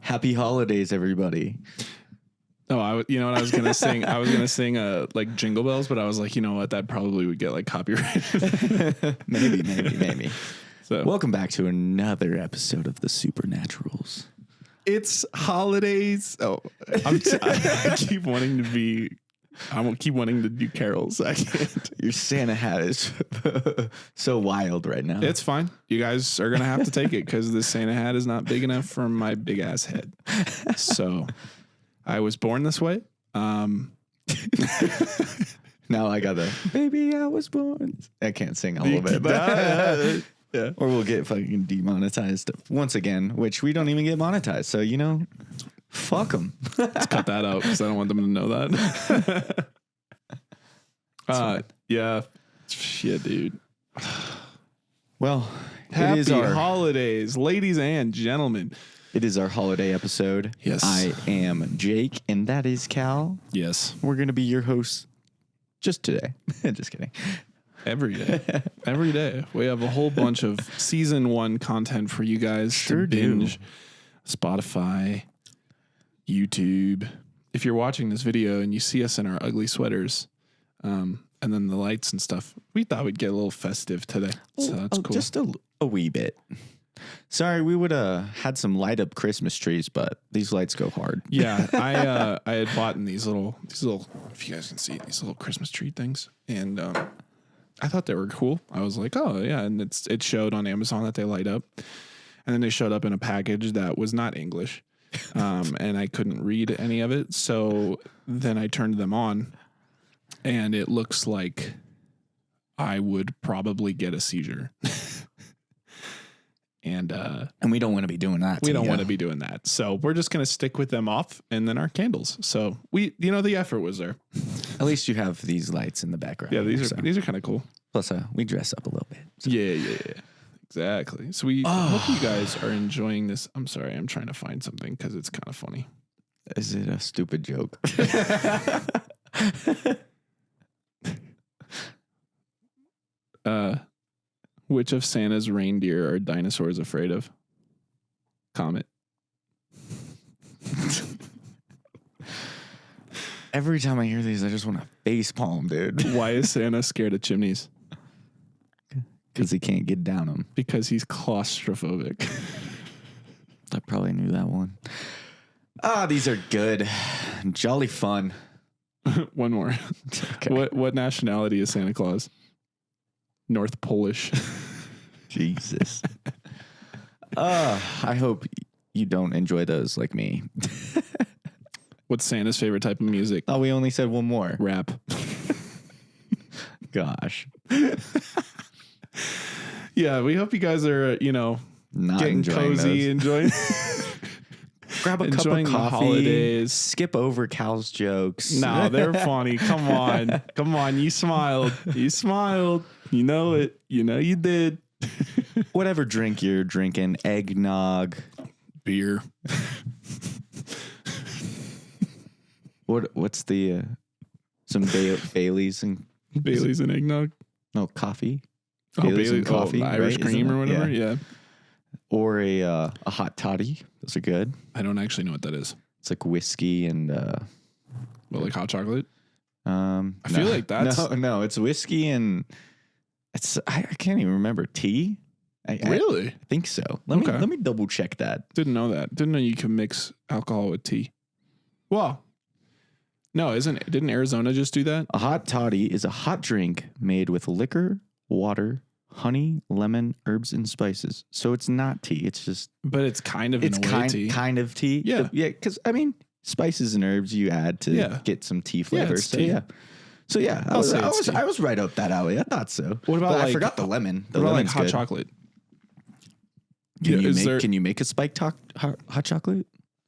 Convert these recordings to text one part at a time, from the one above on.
Happy holidays, everybody. Oh, you know what I was gonna sing? I was gonna sing like Jingle Bells, but I was like, you know what? That probably would get like copyrighted. Maybe. So Welcome back to another episode of The Supernaturals. it's holidays. Oh, I keep wanting to be. I won't keep wanting to do carols. I can't. Your Santa hat is so wild right now. It's fine. You guys are gonna have to take it because this Santa hat is not big enough for my big ass head. So I was born this way. Now I got the baby I was born. I can't sing all of it, but yeah. Or we'll get fucking demonetized once again, which we don't even get monetized. So, you know, fuck them. Let's cut that out because I don't want them to know that. Yeah. Shit, dude. Well, Happy it is our holidays, ladies and gentlemen. It is our holiday episode. Yes. I am Jake, and that is Cal. Yes. We're going to be your hosts just today. Just kidding. Every day. Every day. We have a whole bunch of season 1 content for you guys Sure to binge. Spotify, YouTube. If you're watching this video and you see us in our ugly sweaters, and then the lights and stuff, we thought we'd get a little festive today. So that's cool. Just a wee bit. Sorry, we would have had some light up Christmas trees, but these lights go hard. Yeah, I had bought in these little, if you guys can see, these little Christmas tree things, and I thought they were cool. I was like, oh yeah, and it showed on Amazon that they light up, and then they showed up in a package that was not English, and I couldn't read any of it. So then I turned them on, and it looks like I would probably get a seizure. And we don't want to be doing that. We don't want to be doing that. So we're just going to stick with them off and then our candles. So the effort was there. At least you have these lights in the background. Yeah, these are kind of cool. Plus, we dress up a little bit. So. Yeah. Exactly. So we hope you guys are enjoying this. I'm sorry. I'm trying to find something because it's kind of funny. Is it a stupid joke? Which of Santa's reindeer are dinosaurs afraid of? Comet. Every time I hear these, I just want to face palm, dude. Why is Santa scared of chimneys? Because he can't get down them. Because he's claustrophobic. I probably knew that one. These are good. Jolly fun. One more. Okay. What nationality is Santa Claus? North Polish. Jesus. I hope you don't enjoy those like me. What's Santa's favorite type of music? Oh, we only said one more. Rap. Gosh. Yeah, we hope you guys are, Not getting enjoying cozy, those. enjoying Grab a enjoying cup the of coffee. holidays. Skip over Cal's jokes. No, they're funny. Come on. You smiled. You know it. You know you did. Whatever drink you're drinking, eggnog, Beer. what's the some Baileys and Bailey's and eggnog. no coffee. Bailey's and coffee, Irish right? cream Isn't or it? whatever. Yeah. Or a hot toddy. Those are good. I don't actually know what that is. It's like whiskey and Well, like hot chocolate. I feel like that's- no, it's whiskey and it's I can't even remember tea. Really? I think so. Okay. Let me double check that. Didn't know that. Didn't know you can mix alcohol with tea. Well, no, didn't Arizona just do that? A hot toddy is a hot drink made with liquor, water, honey, lemon, herbs, and spices. So it's not tea. It's just But it's kind of it's in a way tea. kind of tea. Yeah. Because I mean, spices and herbs you add to get some tea flavor. it's So tea. yeah. So yeah, I'll say it's tea. I was right up that alley. I thought so. What about But I like- forgot the lemon. The What about like lemon's hot good. chocolate? Can you make a spiked hot chocolate?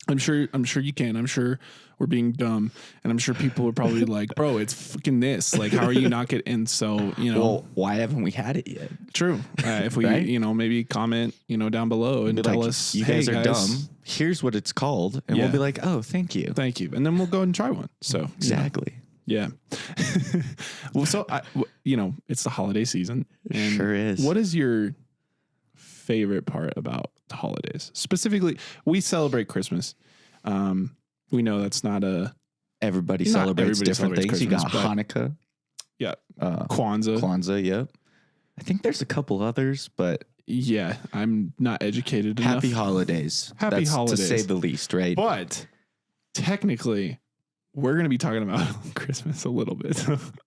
I'm sure you can. I'm sure we're being dumb, and I'm sure people are probably like, "Bro, it's fucking this. Like, how are you not getting?" And so, Well, why haven't we had it yet? true. If we, Right? Maybe comment, down below and Be tell like, us, you "Hey, guys are dumb. Here's what it's called, and Yeah. we'll be like, oh, thank you. Thank you," and then we'll go and try one. So Exactly. yeah. Well, so it's the holiday season. And Sure is. What is your favorite part about holidays. Specifically, we celebrate Christmas. We know that's not a Everybody Not celebrates everybody different celebrates things. You got Christmas, Hanukkah, yeah uh, Kwanzaa. Kwanzaa. Yep. I think there's a couple others, but Yeah, I'm not educated enough. happy holidays. Happy That's holidays. to say the least, right? But technically, we're going to be talking about Christmas a little bit.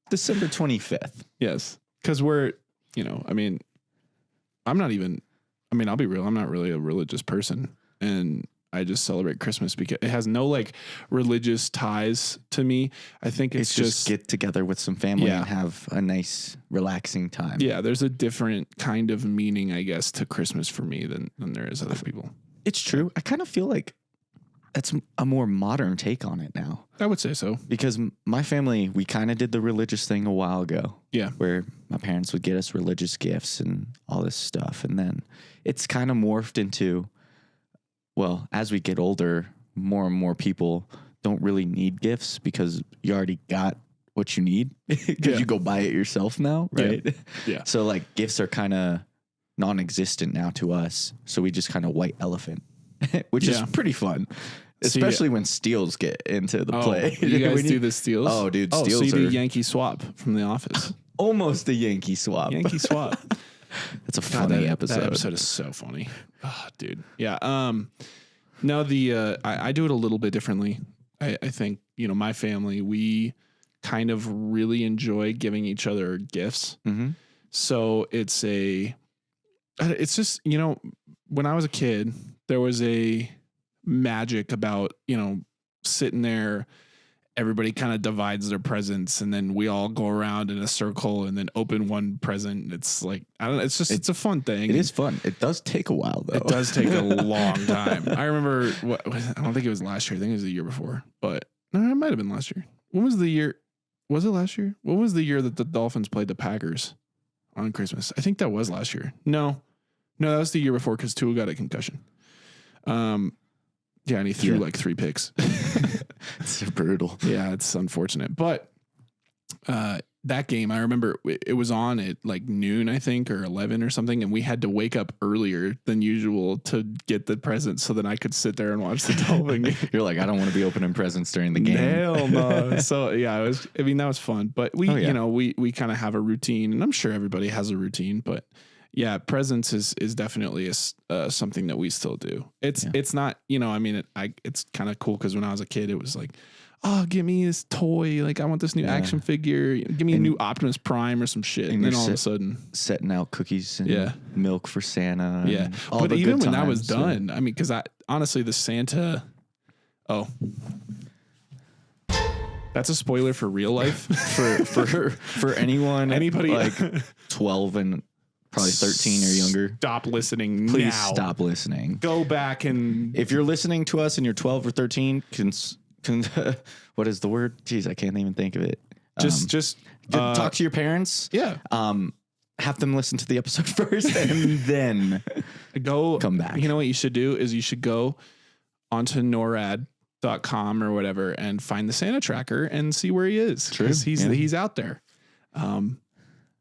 December 25th. Yes, because we're, I mean, I'll be real. I'm not really a religious person, and I just celebrate Christmas because it has no like religious ties to me. I think it's just get together with some family Yeah. and have a nice, relaxing time. yeah. There's a different kind of meaning, I guess, to Christmas for me than there is other people. It's true. I kind of feel like that's a more modern take on it now. I would say so. Because my family, we kind of did the religious thing a while ago. Yeah. Where my parents would get us religious gifts and all this stuff. And then it's kind of morphed into, well, as we get older, more and more people don't really need gifts because you already got what you need because you go buy it yourself now, right? Yeah. So like gifts are kind of non-existent now to us. So we just kind of white elephant, which is pretty fun. Especially when steals get into the play. You guys do the steals? Oh, dude, so steals you do are Yankee swap from The Office. almost a Yankee swap. Yankee swap. That's a funny episode. That episode is so funny. Oh, dude. Yeah. No, I do it a little bit differently. I think, my family, we kind of really enjoy giving each other gifts. Mm-hmm. So it's just, when I was a kid, there was a magic about, sitting there, everybody kind of divides their presents and then we all go around in a circle and then open one present. It's like, I don't know. It's a fun thing. It is fun. It does take a while though. It does take a long time. I remember I don't think it was last year. I think it was the year before, but no, it might've been last year. When was the year? Was it last year? What was the year that the Dolphins played the Packers on Christmas? I think that was last year. No, that was the year before because Tua got a concussion. Yeah, and he threw like 3 picks. It's brutal. Yeah, it's unfortunate. But that game, I remember it was on at like noon, I think, or 11 or something. And we had to wake up earlier than usual to get the presents so that I could sit there and watch the Dolphin game. You're like, I don't want to be opening presents during the game. Hell no. So yeah, that was fun. But we kind of have a routine, and I'm sure everybody has a routine, but yeah, presents is definitely something that we still do. It's not, it's kind of cool because when I was a kid, it was like, oh, give me this toy. Like, I want this new action figure. Give me a new Optimus Prime or some shit. And then all of a sudden, setting out cookies and milk for Santa. Yeah. But even when that was done, I mean, because honestly, the Santa, that's a spoiler for real life. for anyone, anybody like 12 and probably 13 or younger. Stop listening. Please now. stop listening. Go back and if you're listening to us and you're 12 or 13, what is the word? Jeez, I can't even think of it. Just talk to your parents. Yeah. Have them listen to the episode first and then come back. You know what you should do is you should go onto NORAD.com or whatever and find the Santa tracker and see where he is. True. He's out there.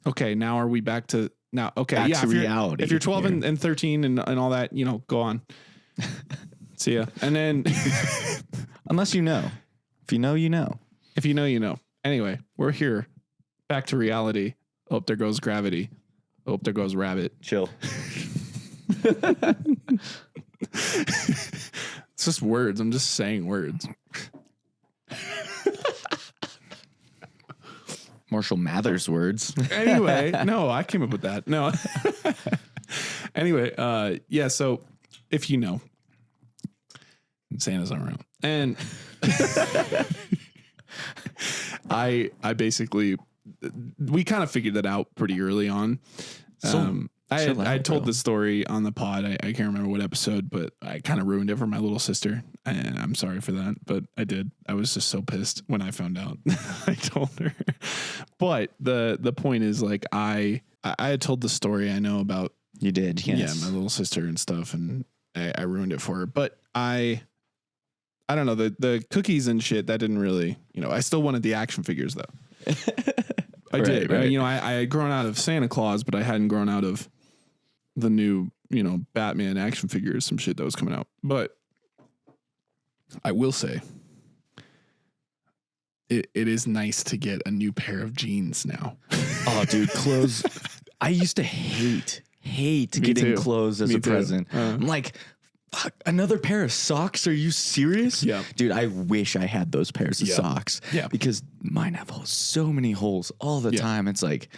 Okay. Now are we back to now? Okay. Back to reality. If you're 12 and 13 and all that, go on. See ya. And then unless you know. If you know, you know. If you know, you know. Anyway, we're here. Back to reality. Oh, there goes gravity. Oh, there goes rabbit. Chill. It's just words. I'm just saying words. Marshall Mathers words. Anyway, no, I came up with that. No. Anyway, yeah, so if you know, Santa's not around. And I basically, we kind of figured that out pretty early on. I told the story on the pod. I can't remember what episode, but I kind of ruined it for my little sister. And I'm sorry for that, but I did. I was just so pissed when I found out. I told her. But the point is, like, I had told the story I know about. You did, yes. Yeah, my little sister and stuff, and I ruined it for her. But I don't know, the cookies and shit, that didn't really, I still wanted the action figures though. I did. Right. I had grown out of Santa Claus, but I hadn't grown out of the new, Batman action figures, some shit that was coming out. But I will say, it is nice to get a new pair of jeans now. Oh, dude, clothes. I used to hate getting clothes as a present. I'm like, fuck, another pair of socks? Are you serious? Yeah. Dude, I wish I had those pairs of socks. Yeah. Because mine have so many holes all the time. It's like,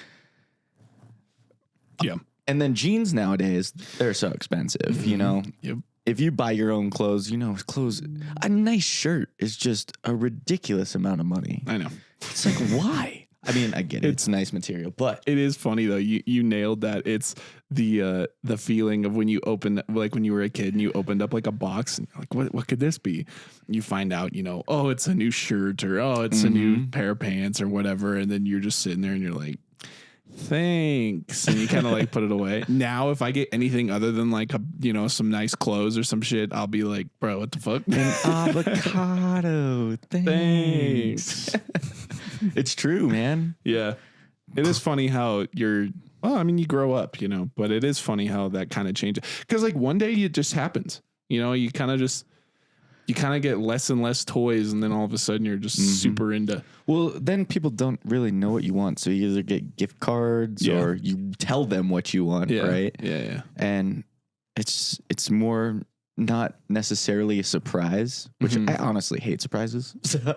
yeah. And then jeans nowadays, they're so expensive, you know? Yep. If you buy your own clothes, a nice shirt is just a ridiculous amount of money. I know. It's like, why? I mean, I get it. It's nice material, but it is funny though. You nailed that. It's the feeling of when you open, like when you were a kid and you opened up like a box and you're like, what could this be? You find out, oh, it's a new shirt or, oh, it's a new pair of pants or whatever. And then you're just sitting there and you're like, thanks, and you kind of like put it away. Now if I get anything other than like some nice clothes or some shit, I'll be like, bro, what the fuck? An avocado. Thanks. It's true, man. Yeah, it is funny how you grow up, but it is funny how that kind of changes, because like one day it just happens, you kind of get less and less toys, and then all of a sudden you're just super into. Well, then people don't really know what you want, so you either get gift cards or you tell them what you want, right? Yeah. And it's more not necessarily a surprise, which I honestly hate surprises. So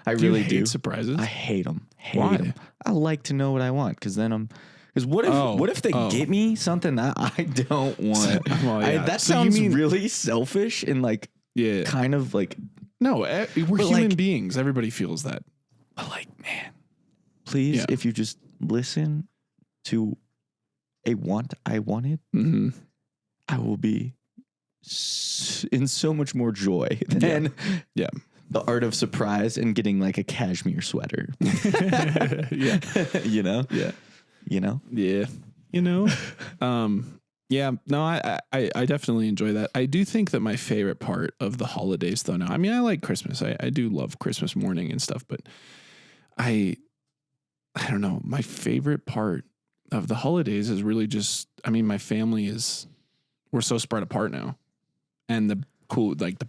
I really do. Hate surprises? I hate them. Why? Them. I like to know what I want, because then because what if they get me something that I don't want? That sounds really selfish and like. Yeah, kind of like no. We're human beings. Everybody feels that. But like, man, please, if you just listen to a want I wanted, I will be in so much more joy than the art of surprise and getting like a cashmere sweater. Yeah, Yeah, no, I definitely enjoy that. I do think that my favorite part of the holidays, though, now, I mean, I like Christmas. I do love Christmas morning and stuff, but I don't know. My favorite part of the holidays is really just, my family we're so spread apart now. And the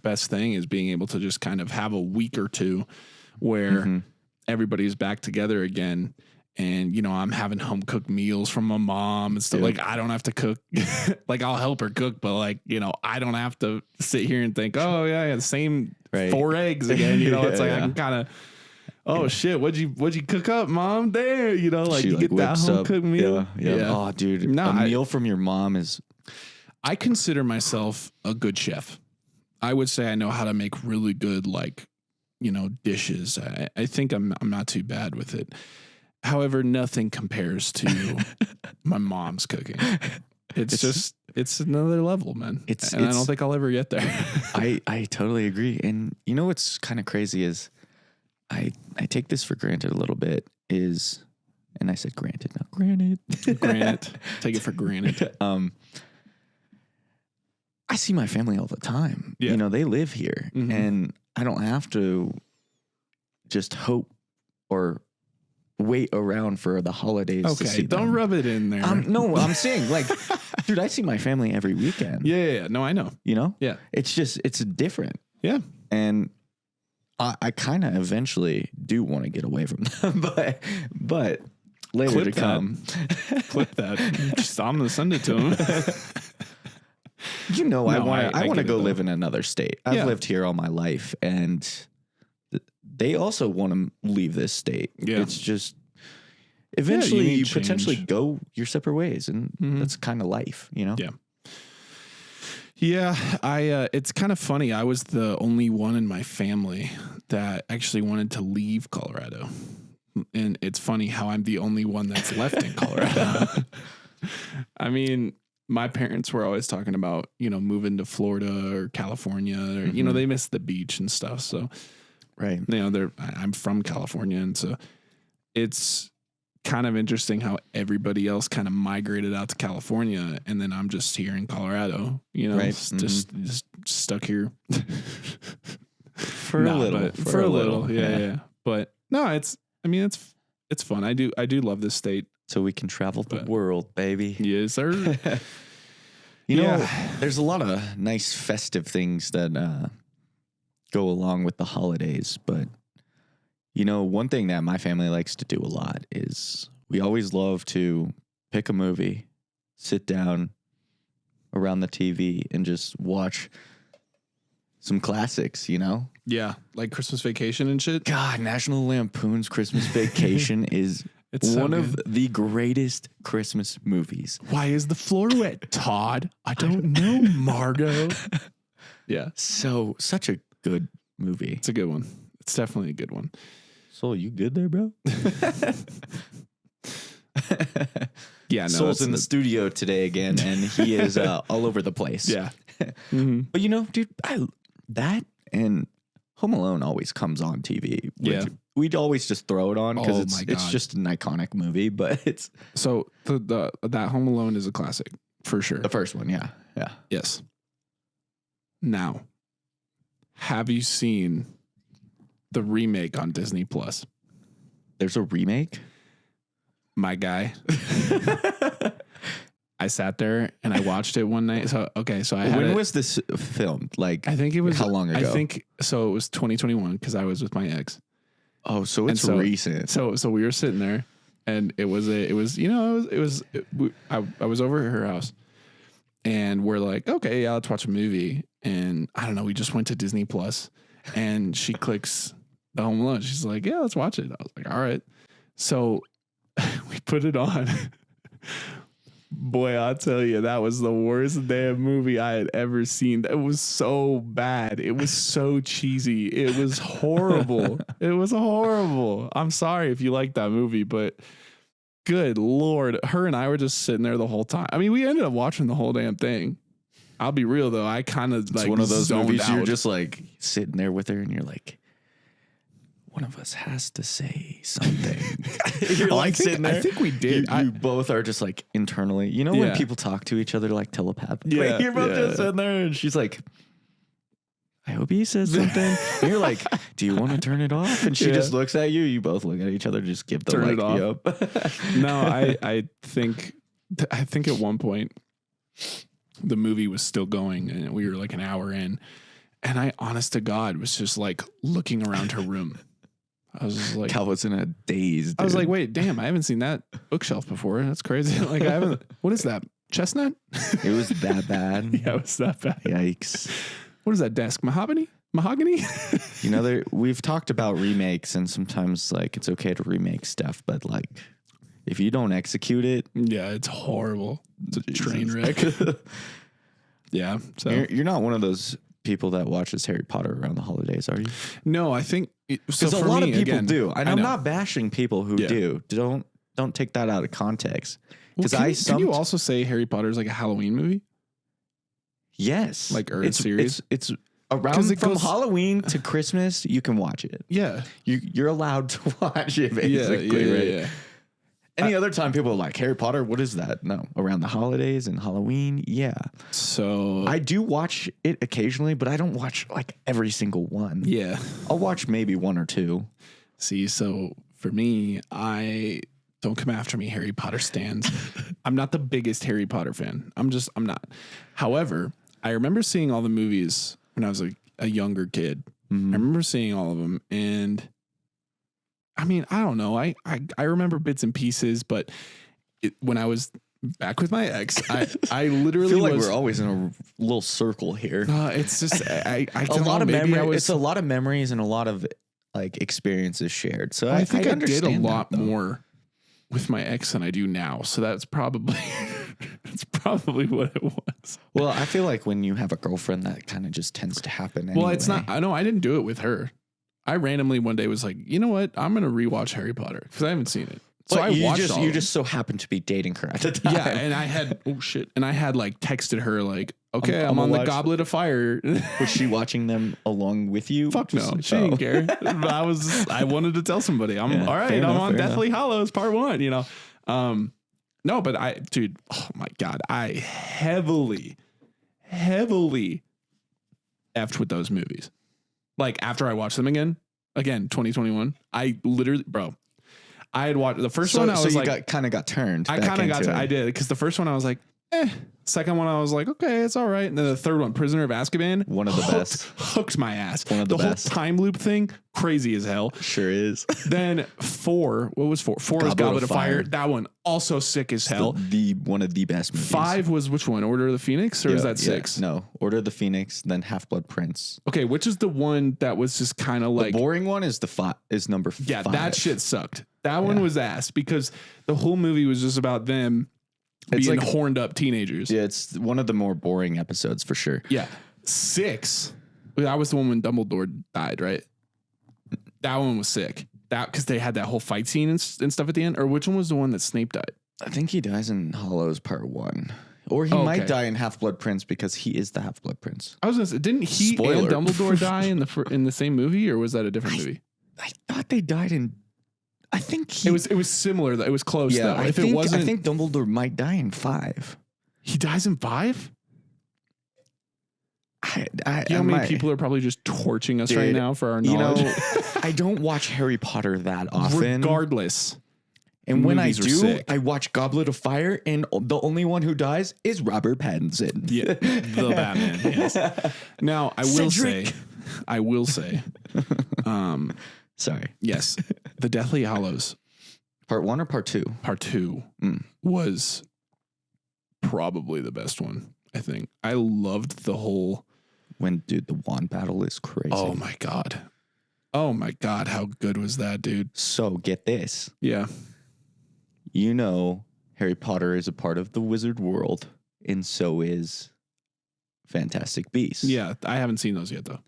best thing is being able to just kind of have a week or two where everybody's back together again. And, I'm having home cooked meals from my mom and stuff. Like, I don't have to cook. Like, I'll help her cook, but like, I don't have to sit here and think, oh yeah, the same 4 eggs again. It's like I can kind of, shit, what'd you cook up, mom? There, like you get that home cooked meal. Yeah. Oh, dude, a meal from your mom is. I consider myself a good chef. I would say I know how to make really good, like, dishes. I think I'm not too bad with it. However, nothing compares to my mom's cooking. It's another level, man. I don't think I'll ever get there. I totally agree. And what's kind of crazy is I take this for granted a little bit and I said granted, not granted. Granted. Take it for granted. I see my family all the time. Yeah. They live here and I don't have to just hope or wait around for the holidays to see them. Don't rub it in there. No, I'm saying like, dude, I see my family every weekend. Yeah. No, I know. Yeah. It's different. Yeah. And I kind of eventually do want to get away from them, but later Clip to come. Clip that. I'm going to send it to them. I want to go live in another state. I've lived here all my life, and they also want to leave this state. Yeah. It's just eventually you potentially go your separate ways, and that's kind of life, Yeah. Yeah. It's kind of funny. I was the only one in my family that actually wanted to leave Colorado. And it's funny how I'm the only one that's left in Colorado. I mean, my parents were always talking about, moving to Florida or California or, they miss the beach and stuff. So, right. I'm from California. And so it's kind of interesting how everybody else kind of migrated out to California. And then I'm just here in Colorado, right. just stuck here for a little. Yeah. But no, it's fun. I do love this state. So we can travel the world, baby. Yes, sir. You know, there's a lot of nice festive things that go along with the holidays, but you know, one thing that my family likes to do a lot is we always love to pick a movie, sit down around the TV and just watch some classics, you know? Yeah, like Christmas Vacation and shit. God, National Lampoon's Christmas Vacation is one of the greatest Christmas movies. Why is the floor wet, Todd? I don't know, Margot. Yeah. So, such a good movie. It's a good one. It's definitely a good one. Soul, you good there, bro? Yeah, no. Soul's in the studio today again, and he is all over the place. Yeah. Mm-hmm. But you know, dude, that and Home Alone always comes on TV. Yeah. We'd always just throw it on because Oh my God. it's just an iconic movie, but it's So that Home Alone is a classic for sure. the first one. Yeah. Yeah. Yes. Now, have you seen the remake on Disney Plus? There's a remake. My guy. I sat there and I watched it one night. So I had When was this filmed? Like, I think it was how long ago? I think so. It was 2021 because I was with my ex. Oh, so it's recent. So we were sitting there, and I was over at her house, and we're like, okay, yeah, let's watch a movie. And I don't know, we just went to Disney Plus, and she clicks the Home Alone. She's like, yeah, let's watch it. I was like, all right. So we put it on. Boy, I'll tell you, that was the worst damn movie I had ever seen. It was so bad. It was so cheesy. It was horrible. It was horrible. I'm sorry if you like that movie, but good Lord. Her and I were just sitting there the whole time. I mean, we ended up watching the whole damn thing. I'll be real, though. I kind of like it's one of those movies out. you're just like sitting there with her and you're like, one of us has to say something. You're like sitting there. I think we did. You both are just like internally. You know when Yeah. people talk to each other like telepathically? Yeah, You're both just sitting there and she's like, I hope he says something. And you're like, do you want to turn it off? And she just looks at you. You both look at each other. Just give the Turn like, it off. yup. No, I think at one point the movie was still going and we were like an hour in, and I, honest to God, was just like looking around her room. I was just like, Cal was in a daze. I was dude. like, wait, damn, I haven't seen that bookshelf before. That's crazy. Like, I haven't. What is that? Chestnut? it was that bad. Yeah, it was that bad. Yikes. What is that desk? Mahogany? You know, we've talked about remakes, and sometimes like it's okay to remake stuff, but like if you don't execute it, Yeah, it's horrible. It's a train wreck. Yeah. So you're not one of those people that watches Harry Potter around the holidays, are you? no, I think Because a lot of people do, and I I'm know. not bashing people who do. Don't take that out of context. Because Well, can you also say Harry Potter is like a Halloween movie? yes, Like, or a series? It's around it from goes- Halloween to Christmas. You can watch it. Yeah. You're allowed to watch it. Basically, right? Yeah. Any other time people are like, Harry Potter, what is that? No, around the holidays and Halloween, yeah. So I do watch it occasionally, but I don't watch like every single one. yeah. I'll watch maybe one or two. See, so for me, I don't come after me, Harry Potter stans. I'm not the biggest Harry Potter fan. I'm not. However, I remember seeing all the movies when I was a younger kid. Mhm. I remember seeing all of them, and I mean, I don't know. I remember bits and pieces, but when I was back with my ex, I literally I feel like was, we're always in a little circle here. it's just I A don't lot know, of maybe memory. I was, It's a lot of memories and a lot of like experiences shared. So I think I did a understand lot that, though. more with my ex than I do now. So that's probably what it was. Well, I feel like when you have a girlfriend, that kind of just tends to happen. Well, it's anyway. not. I know I didn't do it with her. I randomly one day was like, you know what? I'm gonna rewatch Harry Potter because I haven't seen it. So But I you watched just all you of them. just so happened to be dating her at the time. Yeah, and I had and I had like texted her like, okay, I'm I'm on gonna the watch- Goblet of Fire. Was she watching them along with you? Fuck no, Just- she didn't care. But I wanted to tell somebody. Yeah, all right. fair I'm enough, on fair Deathly Hallows Part 1. You know, no, but dude, oh my God, I heavily effed with those movies. Like after I watched them again, 2021. I literally, bro, I had watched the first one. I was you like, kind of got turned. I kind of got to, I did because the first one I was like, Second one, I was like, okay, it's all right. And then the third one, Prisoner of Azkaban, One of the best. hooked my ass. One of the whole best. time loop thing, crazy as hell. Sure is. Then 4, what was 4? 4 was Goblet of Fire. That one also sick as hell. The one of the best movies. 5 was which one? Order of the Phoenix, or is that 6? No, Order of the Phoenix, then Half-Blood Prince. Okay, which is the one that was just kind of like The boring one is is number 5. Yeah, that shit sucked. That one was ass because the whole movie was just about them being like horned up teenagers. Yeah, it's one of the more boring episodes for sure. Yeah. 6. That was the one when Dumbledore died, right? That one was sick. That because they had that whole fight scene and stuff at the end. Or which one was the one that Snape died? I think he dies in Hollows Part 1. Or he might die in Half-Blood Prince because he is the Half-Blood Prince. I was gonna say, didn't he Spoiler. and Dumbledore die in the same movie, or was that a different movie? I thought they died in... I think It was similar though. It was close though. I If it wasn't, think Dumbledore might die in 5. he dies in 5. I You know how many people are probably just torching us right now for our knowledge? You know, I don't watch Harry Potter that often. Regardless. And when I movies are do, sick. I watch Goblet of Fire, and the only one who dies is Robert Pattinson. Yeah, the Batman. Yes. Now I will say, Sorry. yes, the Deathly Hallows Part 1 or Part 2? Part 2 was probably the best one. I think I loved the whole. Dude, the wand battle is crazy. Oh my god, how good was that, dude? So get this. Yeah. You know, Harry Potter is a part of the wizard world, and so is Fantastic Beasts. Yeah, I haven't seen those yet though.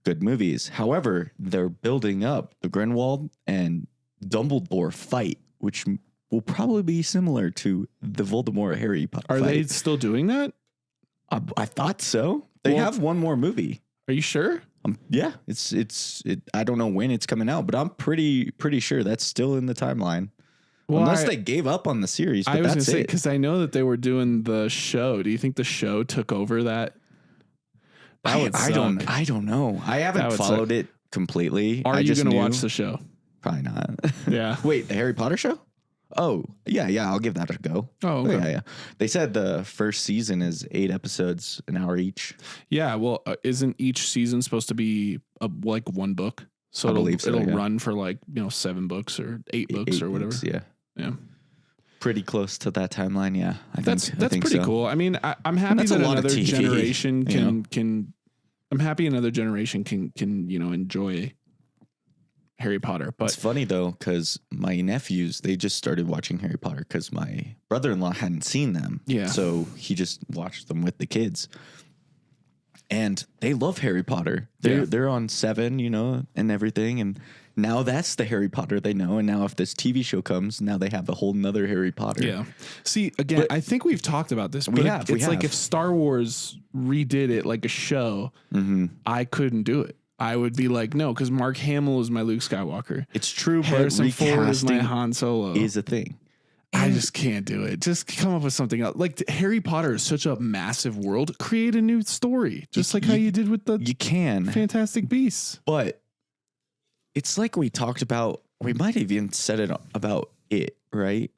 Good movies. However, they're building up the Grindelwald and Dumbledore fight, which will probably be similar to the Voldemort Harry Potter Are fight. they still doing that? I thought so. They have one more movie. Are you sure? Yeah, it's I don't know when it's coming out, but I'm pretty sure that's still in the timeline. Well, Unless they gave up on the series, but I was going that's to say, it. because I know that they were doing the show. Do you think the show took over that? I don't know. I haven't followed it completely. Are you going to watch the show? Probably not. Yeah. Wait, the Harry Potter show? Oh, yeah, I'll give that a go. Oh, okay. Yeah. They said the first season is 8 episodes, an hour each. Yeah, well, isn't each season supposed to be like one book? So it'll run for like 7 books or 8 books or whatever. Books, yeah. Yeah. Pretty close to that timeline, yeah. That's pretty so. Cool. I mean, I'm happy that another generation can I'm happy another generation can enjoy Harry Potter. But it's funny though, because my nephews, they just started watching Harry Potter because my brother-in-law hadn't seen them. Yeah. So he just watched them with the kids. And they love Harry Potter. They're on 7, and everything. And now that's the Harry Potter they know. And now if this TV show comes, now they have a whole nother Harry Potter. Yeah. See, again, I think we've talked about this. But it's like if Star Wars redid it like a show, I couldn't do it. I would be like, no, because Mark Hamill is my Luke Skywalker. It's true, Harrison but Ford is my Han Solo. Is a thing. I just can't do it. Just come up with something else. Like Harry Potter is such a massive world. Create a new story, just like how you did with the Fantastic Beasts. But it's like we talked about. We might have even said it about it, right?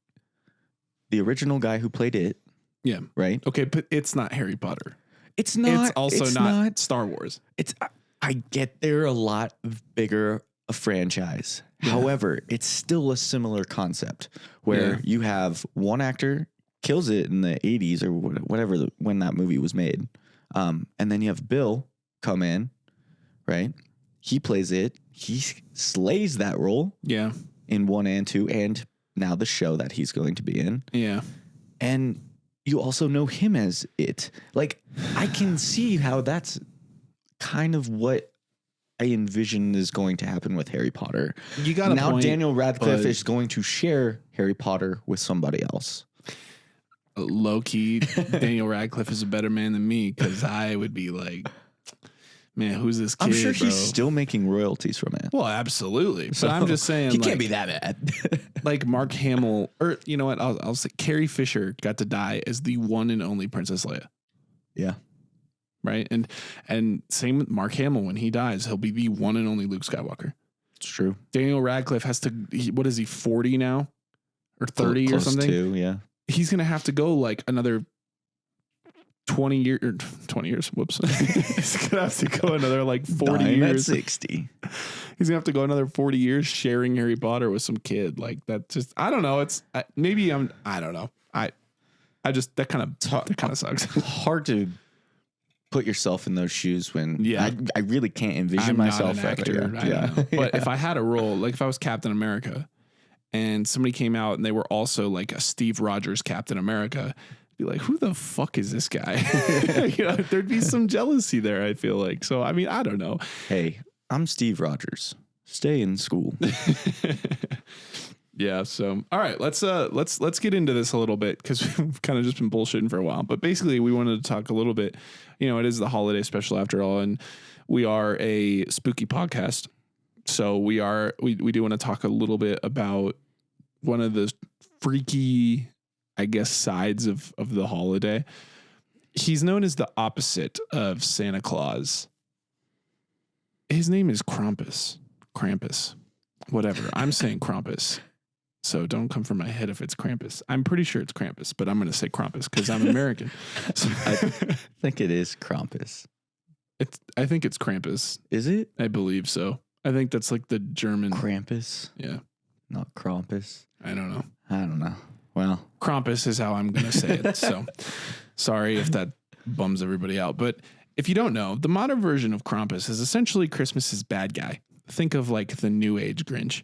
The original guy who played it. Yeah. Right. Okay, but it's not Harry Potter. It's not. It's also not Star Wars. I get they're a lot bigger a franchise. Yeah. However, it's still a similar concept where you have one actor kills it in the 80s or whatever when that movie was made. And then you have Bill come in, right? He plays it. He slays that role. Yeah. In 1 and 2 and now the show that he's going to be in. Yeah. And you also know him as it. Like, I can see how that's kind of what I envision is going to happen with Harry Potter. You got now point, Daniel Radcliffe is going to share Harry Potter with somebody else. Low key, Daniel Radcliffe is a better man than me because I would be like, man, who's this kid? I'm sure he's still making royalties from it. Well, absolutely. So but I'm just saying he can't be that bad. Like Mark Hamill, or you know what? I'll say Carrie Fisher got to die as the one and only Princess Leia. Yeah. Right. And same with Mark Hamill. When he dies, he'll be the one and only Luke Skywalker. It's true. Daniel Radcliffe has to, what is he, 40 now? Or 30 or something? To, yeah. He's going to have to go like another 20 years. Whoops. He's going to have to go another like 40 Dying years. at 60. He's going to have to go another 40 years sharing Harry Potter with some kid. Like that just, I don't know. It's maybe I don't know. I just, that kind of sucks. Hard to put yourself in those shoes when I really can't envision I'm myself not an actor. Yeah. But if I had a role, like if I was Captain America and somebody came out and they were also like a Steve Rogers Captain America, I'd be like, who the fuck is this guy? There'd be some jealousy there, I feel like. So, I mean, I don't know. Hey, I'm Steve Rogers. Stay in school. Yeah. So, all right, let's get into this a little bit because we've kind of just been bullshitting for a while. But basically, we wanted to talk a little bit. It is the holiday special after all, and we are a spooky podcast. So we do want to talk a little bit about one of the freaky, I guess, sides of the holiday. He's known as the opposite of Santa Claus. His name is Krampus. Whatever. I'm saying Krampus. So don't come for my head if it's Krampus. I'm pretty sure it's Krampus, but I'm going to say Krampus because I'm American. So I think it is Krampus. I think it's Krampus. Is it? I believe so. I think that's like the German. Krampus? Yeah. Not Krampus? I don't know. Well, Krampus is how I'm going to say it. So sorry if that bums everybody out. But if you don't know, the modern version of Krampus is essentially Christmas's bad guy. Think of like the New Age Grinch.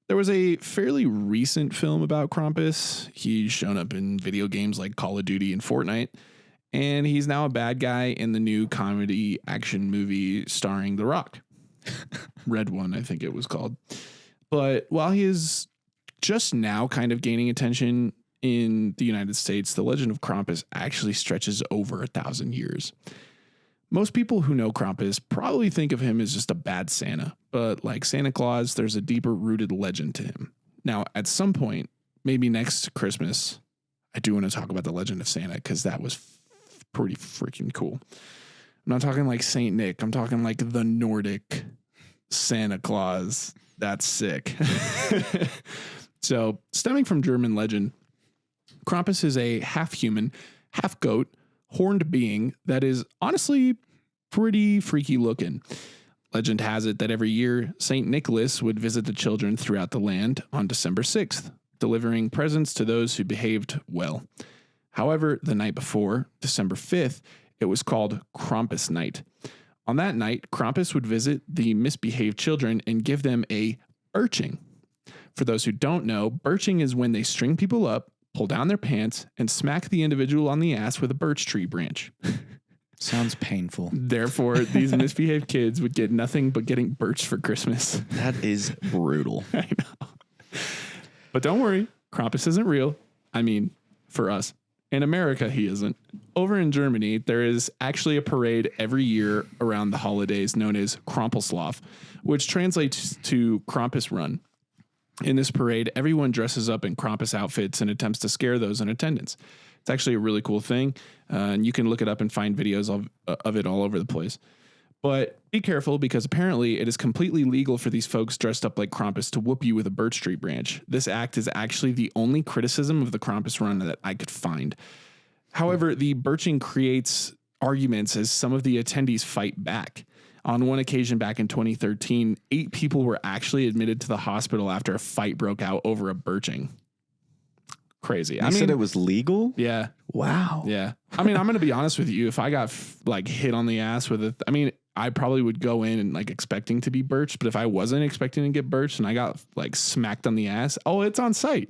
There was a fairly recent film about Krampus. He's shown up in video games like Call of Duty and Fortnite. And he's now a bad guy in the new comedy action movie starring The Rock. Red One, I think it was called. But while he is just now kind of gaining attention in the United States, the Legend of Krampus actually stretches over 1,000 years. Most people who know Krampus probably think of him as just a bad Santa, but like Santa Claus, there's a deeper rooted legend to him. Now, at some point, maybe next Christmas, I do want to talk about the Legend of Santa because that was pretty freaking cool. I'm not talking like Saint Nick. I'm talking like the Nordic Santa Claus. That's sick. So, stemming from German legend, Krampus is a half human, half goat, horned being that is honestly pretty freaky looking. Legend has it that every year, St. Nicholas would visit the children throughout the land on December 6th, delivering presents to those who behaved well. However, the night before, December 5th, it was called Krampus Night. On that night, Krampus would visit the misbehaved children and give them a birching. For those who don't know, birching is when they string people up, pull down their pants, and smack the individual on the ass with a birch tree branch. Sounds painful. Therefore, these misbehaved kids would get nothing but getting birched for Christmas. That is brutal. I know. But don't worry, Krampus isn't real. I mean, for us. In America, he isn't. Over in Germany, there is actually a parade every year around the holidays known as Krampuslof, which translates to Krampus Run. In this parade, everyone dresses up in Krampus outfits and attempts to scare those in attendance. It's actually a really cool thing, and you can look it up and find videos of it all over the place. But be careful because apparently it is completely legal for these folks dressed up like Krampus to whoop you with a birch tree branch. This act is actually the only criticism of the Krampus Run that I could find. However, the birching creates arguments as some of the attendees fight back. On one occasion back in 2013, 8 people were actually admitted to the hospital after a fight broke out over a birching. Crazy. You said it was legal? Yeah. Wow. Yeah. I mean, I'm going to be honest with you. If I got like hit on the ass with it, I mean, I probably would go in and like expecting to be birched. But if I wasn't expecting to get birched and I got like smacked on the ass, oh, it's on site.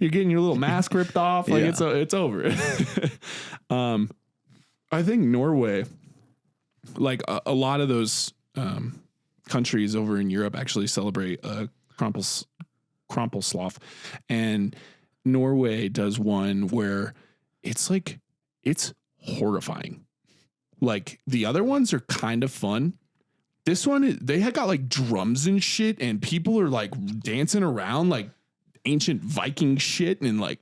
You're getting your little mask ripped off. Like it's over. I think Norway, like a lot of those countries over in Europe actually celebrate Krampuslof, and Norway does one where it's horrifying. Like the other ones are kind of fun. This one, they had got like drums and shit, and people are like dancing around like ancient Viking shit, and like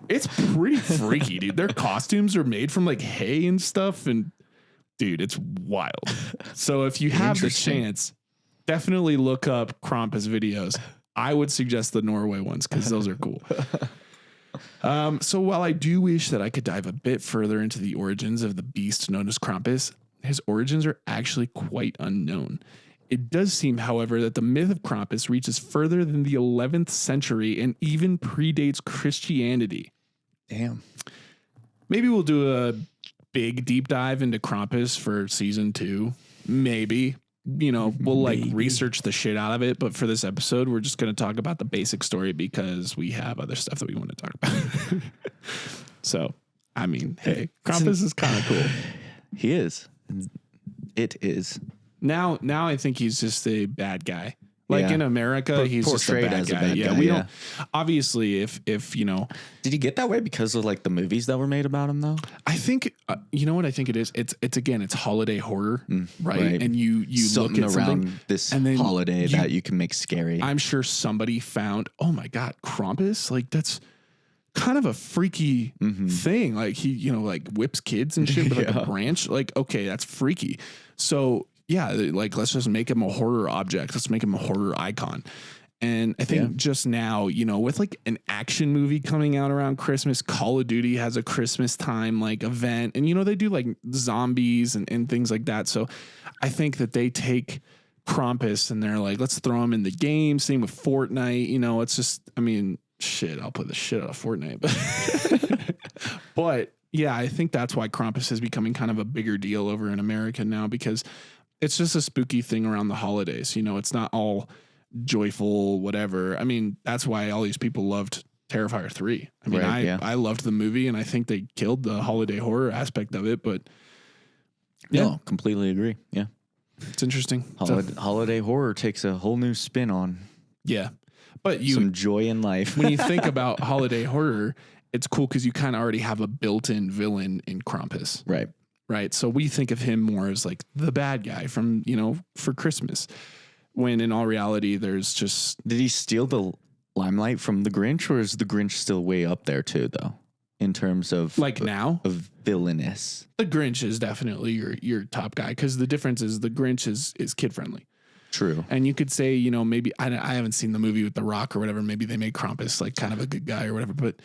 it's pretty freaky, dude. Their costumes are made from like hay and stuff, and dude, it's wild. So if you have the chance, definitely look up Krampus videos. I would suggest the Norway ones because those are cool. So while I do wish that I could dive a bit further into the origins of the beast known as Krampus, his origins are actually quite unknown. It does seem, however, that the myth of Krampus reaches further than the 11th century and even predates Christianity. Damn. Maybe we'll do a big deep dive into Krampus for season 2. Maybe. We'll like research the shit out of it. But for this episode, we're just going to talk about the basic story because we have other stuff that we want to talk about. So, I mean, hey, Krampus is kind of cool. He is. It is. Now I think he's just a bad guy. Like in America, he's just a portrayed bad as a guy. bad Yeah, guy, we yeah. don't. Obviously, if Did he get that way because of like the movies that were made about him though? I think you know what I think it is. It's holiday horror, right? right. And you Something look at around something, this and then holiday that you can make scary. I'm sure somebody found, oh my God, Krampus, like that's kind of a freaky thing. Like he, like whips kids and shit with like a branch. Like, okay, that's freaky. So yeah, like let's just make him a horror object. Let's make him a horror icon. And I think just now, with like an action movie coming out around Christmas, Call of Duty has a Christmas time like event, and they do like zombies and things like that. So I think that they take Krampus and they're like, let's throw him in the game. Same with Fortnite. It's just, I mean, shit, I'll play the shit out of Fortnite, but yeah, I think that's why Krampus is becoming kind of a bigger deal over in America now, because it's just a spooky thing around the holidays. It's not all joyful, whatever. I mean, that's why all these people loved Terrifier 3. I mean, I loved the movie, and I think they killed the holiday horror aspect of it, but no, completely agree. Yeah. It's interesting. Holiday horror takes a whole new spin on but some joy in life. When you think about holiday horror, it's cool because you kind of already have a built-in villain in Krampus. Right. So we think of him more as like the bad guy from, for Christmas, when in all reality, there's just... Did he steal the limelight from the Grinch, or is the Grinch still way up there too, though, in terms of of villainous? The Grinch is definitely your top guy, because the difference is the Grinch is kid-friendly. True. And you could say, maybe I haven't seen the movie with The Rock or whatever. Maybe they made Krampus like kind of a good guy or whatever. But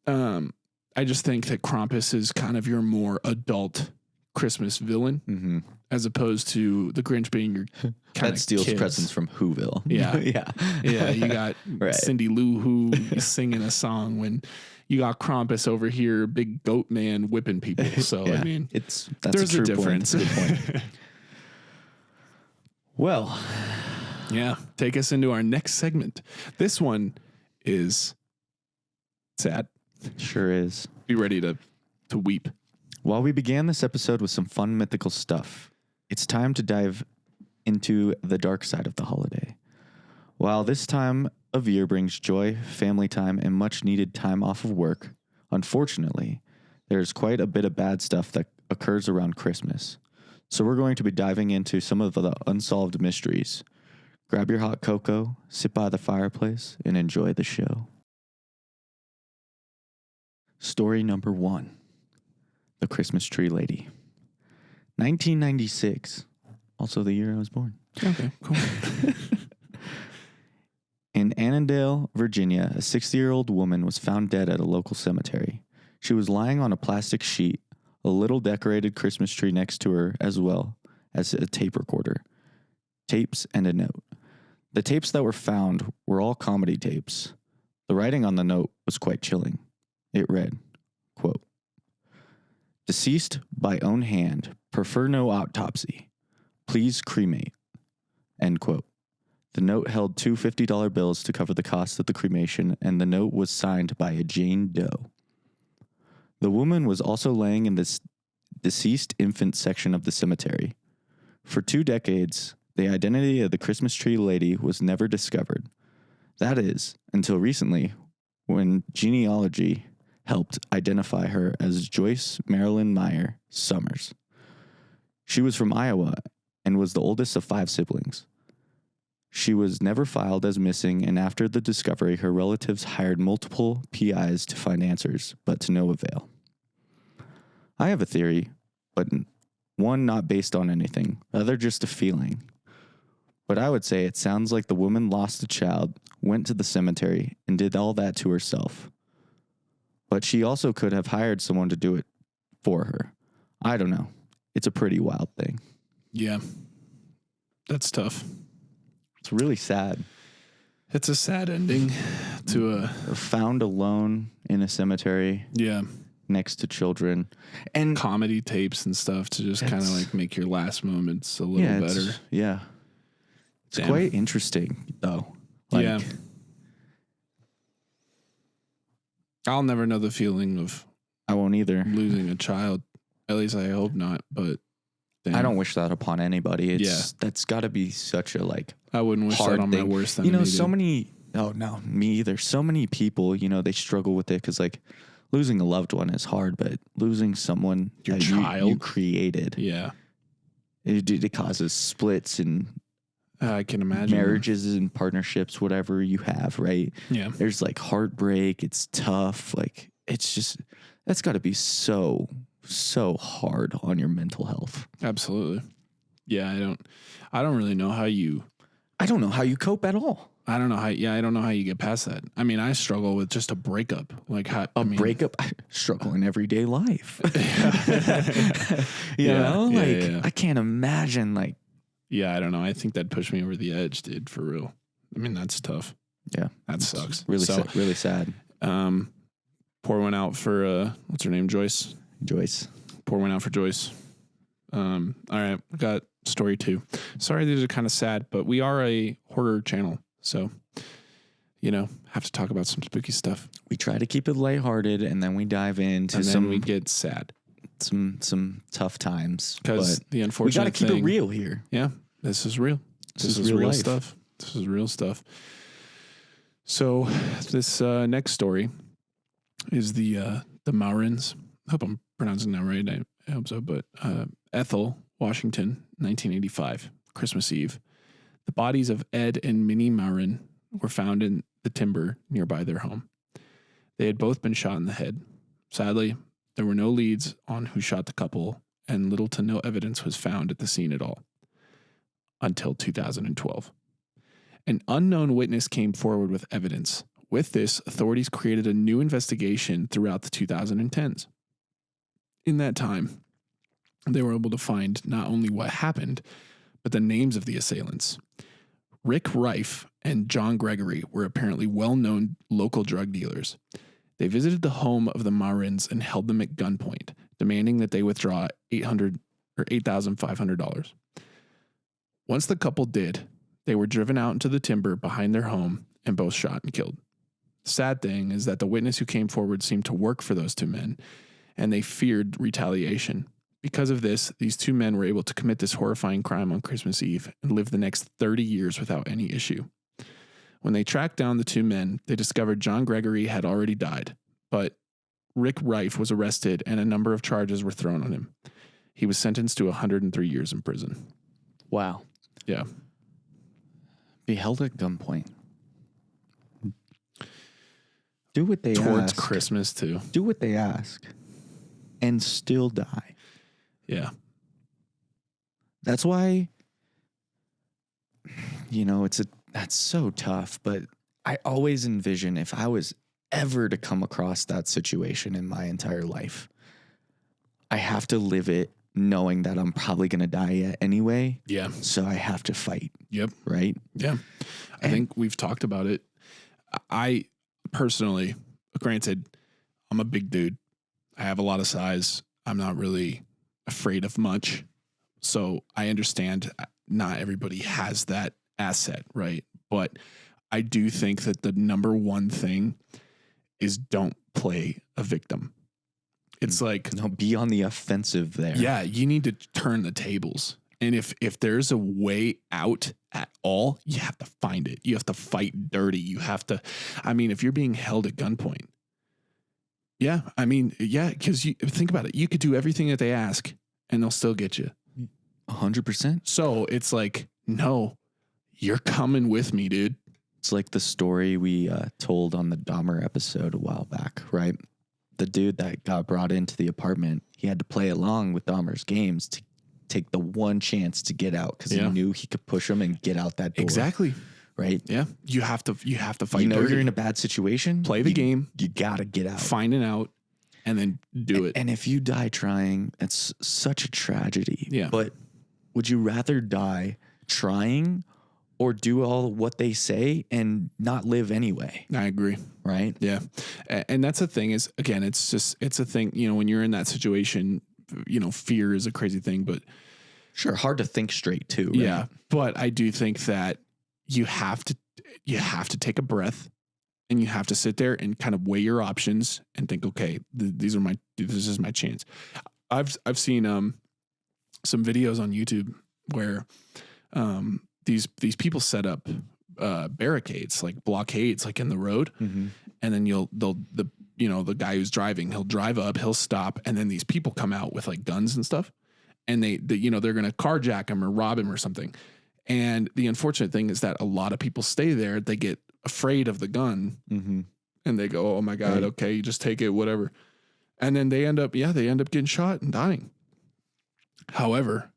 I just think that Krampus is kind of your more adult Christmas villain, as opposed to the Grinch being your kind that steals presents from Whoville. Yeah. Yeah. You got Cindy Lou Who singing a song when you got Krampus over here, big goat man whipping people. So I mean, that's there's a difference. Good point. Well, yeah. Take us into our next segment. This one is sad. Sure is. Be ready to weep. While we began this episode with some fun mythical stuff, it's time to dive into the dark side of the holiday. While this time of year brings joy, family time, and much needed time off of work, unfortunately, there's quite a bit of bad stuff that occurs around Christmas. So we're going to be diving into some of the unsolved mysteries. Grab your hot cocoa, sit by the fireplace, and enjoy the show. Story number 1. The Christmas Tree Lady. 1996. Also the year I was born. Okay, cool. In Annandale, Virginia, a 60-year-old woman was found dead at a local cemetery. She was lying on a plastic sheet, a little decorated Christmas tree next to her, as well as a tape recorder, tapes, and a note. The tapes that were found were all comedy tapes. The writing on the note was quite chilling. It read, quote, "Deceased by own hand, prefer no autopsy. Please cremate." End quote. The note held two $50 bills to cover the cost of the cremation, and the note was signed by a Jane Doe. The woman was also laying in this deceased infant section of the cemetery. For 2 decades, the identity of the Christmas tree lady was never discovered. That is, until recently, when genealogy helped identify her as Joyce Marilyn Meyer Summers. She was from Iowa and was the oldest of 5 siblings. She was never filed as missing, and after the discovery, her relatives hired multiple PIs to find answers, but to no avail. I have a theory, but one not based on anything, rather just a feeling. But I would say it sounds like the woman lost a child, went to the cemetery, and did all that to herself. But she also could have hired someone to do it for her. I don't know. It's a pretty wild thing. Yeah. That's tough. It's really sad. It's a sad ending to a... Found alone in a cemetery. Yeah. Next to children. And comedy tapes and stuff to just kind of like make your last moments a little better. Yeah. It's Damn. Quite interesting, though. Like, yeah. I'll never know the feeling of I won't either. losing a child. At least I hope not, but damn. I don't wish that upon anybody. That's got to be such a like I wouldn't wish hard that on thing. my worst enemy. You know, so many oh no, me either. So many people, you know, they struggle with it cuz like losing a loved one is hard, but losing someone Your that child you created. Yeah. It causes splits and I can imagine marriages and partnerships, whatever you have, right? Yeah. There's like heartbreak. It's tough. Like it's just, that's got to be so hard on your mental health. Absolutely. Yeah. I don't really know how you, I don't know how you cope at all. I don't know how you get past that. I mean, I struggle with just a breakup. Like how breakup, I struggle in everyday life. you Yeah, know, yeah, like yeah. I can't imagine like, yeah, I don't know. I think that pushed me over the edge, dude, for real. I mean, that's tough. yeah, That sucks. really, So, really sad. Pour one out for, what's her name? Joyce. Joyce. Pour one out for Joyce. All right. We got story 2. Sorry, these are kind of sad, but we are a horror channel. So, you know, have to talk about some spooky stuff. We try to keep it lighthearted and then we dive into And then some, we get sad. some tough times. Because But the we unfortunate got to keep thing, it real here. Yeah, this is real. This is real real life. stuff. This is real stuff. So this next story is the Maurins. I hope I'm pronouncing that right. I hope so. But Ethel, Washington, 1985, Christmas Eve. The bodies of Ed and Minnie Maurin were found in the timber nearby their home. They had both been shot in the head. Sadly, there were no leads on who shot the couple, and little to no evidence was found at the scene at all. Until 2012. An unknown witness came forward with evidence. With this, authorities created a new investigation throughout the 2010s. In that time, they were able to find not only what happened, but the names of the assailants. Rick Rife and John Gregory were apparently well-known local drug dealers. They visited the home of the Maurins and held them at gunpoint, demanding that they withdraw $8,500. Once the couple did, they were driven out into the timber behind their home and both shot and killed. The sad thing is that the witness who came forward seemed to work for those two men, and they feared retaliation. Because of this, these two men were able to commit this horrifying crime on Christmas Eve and live the next 30 years without any issue. When they tracked down the two men, they discovered John Gregory had already died, but Rick Rife was arrested and a number of charges were thrown on him. He was sentenced to 103 years in prison. Wow. Yeah. Be held at gunpoint. Do what they Towards ask. Christmas, too. Do what they ask. And still die. Yeah. That's why, you know, that's so tough. But I always envision if I was ever to come across that situation in my entire life, I have to live it knowing that I'm probably going to die anyway. Yeah. So I have to fight. Yep. Right? Yeah. I think we've talked about it. I personally, granted, I'm a big dude. I have a lot of size. I'm not really afraid of much. So I understand not everybody has that asset, right? But I do think that the number one thing is don't play a victim. It's like, No, be on the offensive there. yeah, you need to turn the tables. And if there's a way out at all, you have to find it. You have to fight dirty. You have to, I mean, if you're being held at gunpoint, yeah, I mean, yeah, because you think about it. You could do everything that they ask and they'll still get you. 100%. So it's like, no, you're coming with me, dude. It's like the story we told on the Dahmer episode a while back, right? The dude that got brought into the apartment, he had to play along with Dahmer's games to take the one chance to get out because he knew he could push him and get out that door. Exactly. right? Yeah. You have to fight. You know dirty. you're in a bad situation. Play the game. You gotta get out. Find it out. And then do it. And if you die trying, it's such a tragedy. Yeah. But would you rather die trying or do all what they say and not live anyway? I agree. Right? Yeah. And that's the thing is, again, it's a thing, when you're in that situation, fear is a crazy thing, but sure. Hard to think straight too. Right? Yeah. But I do think that you have to take a breath and you have to sit there and kind of weigh your options and think, okay, this is my chance. I've seen, some videos on YouTube where, these people set up, barricades, like blockades, like in the road. Mm-hmm. And then the guy who's driving, he'll drive up, he'll stop. And then these people come out with like guns and stuff. And they're going to carjack him or rob him or something. And the unfortunate thing is that a lot of people stay there. They get afraid of the gun and they go, oh my God, right. Okay, you just take it, whatever. And then they end up getting shot and dying. However,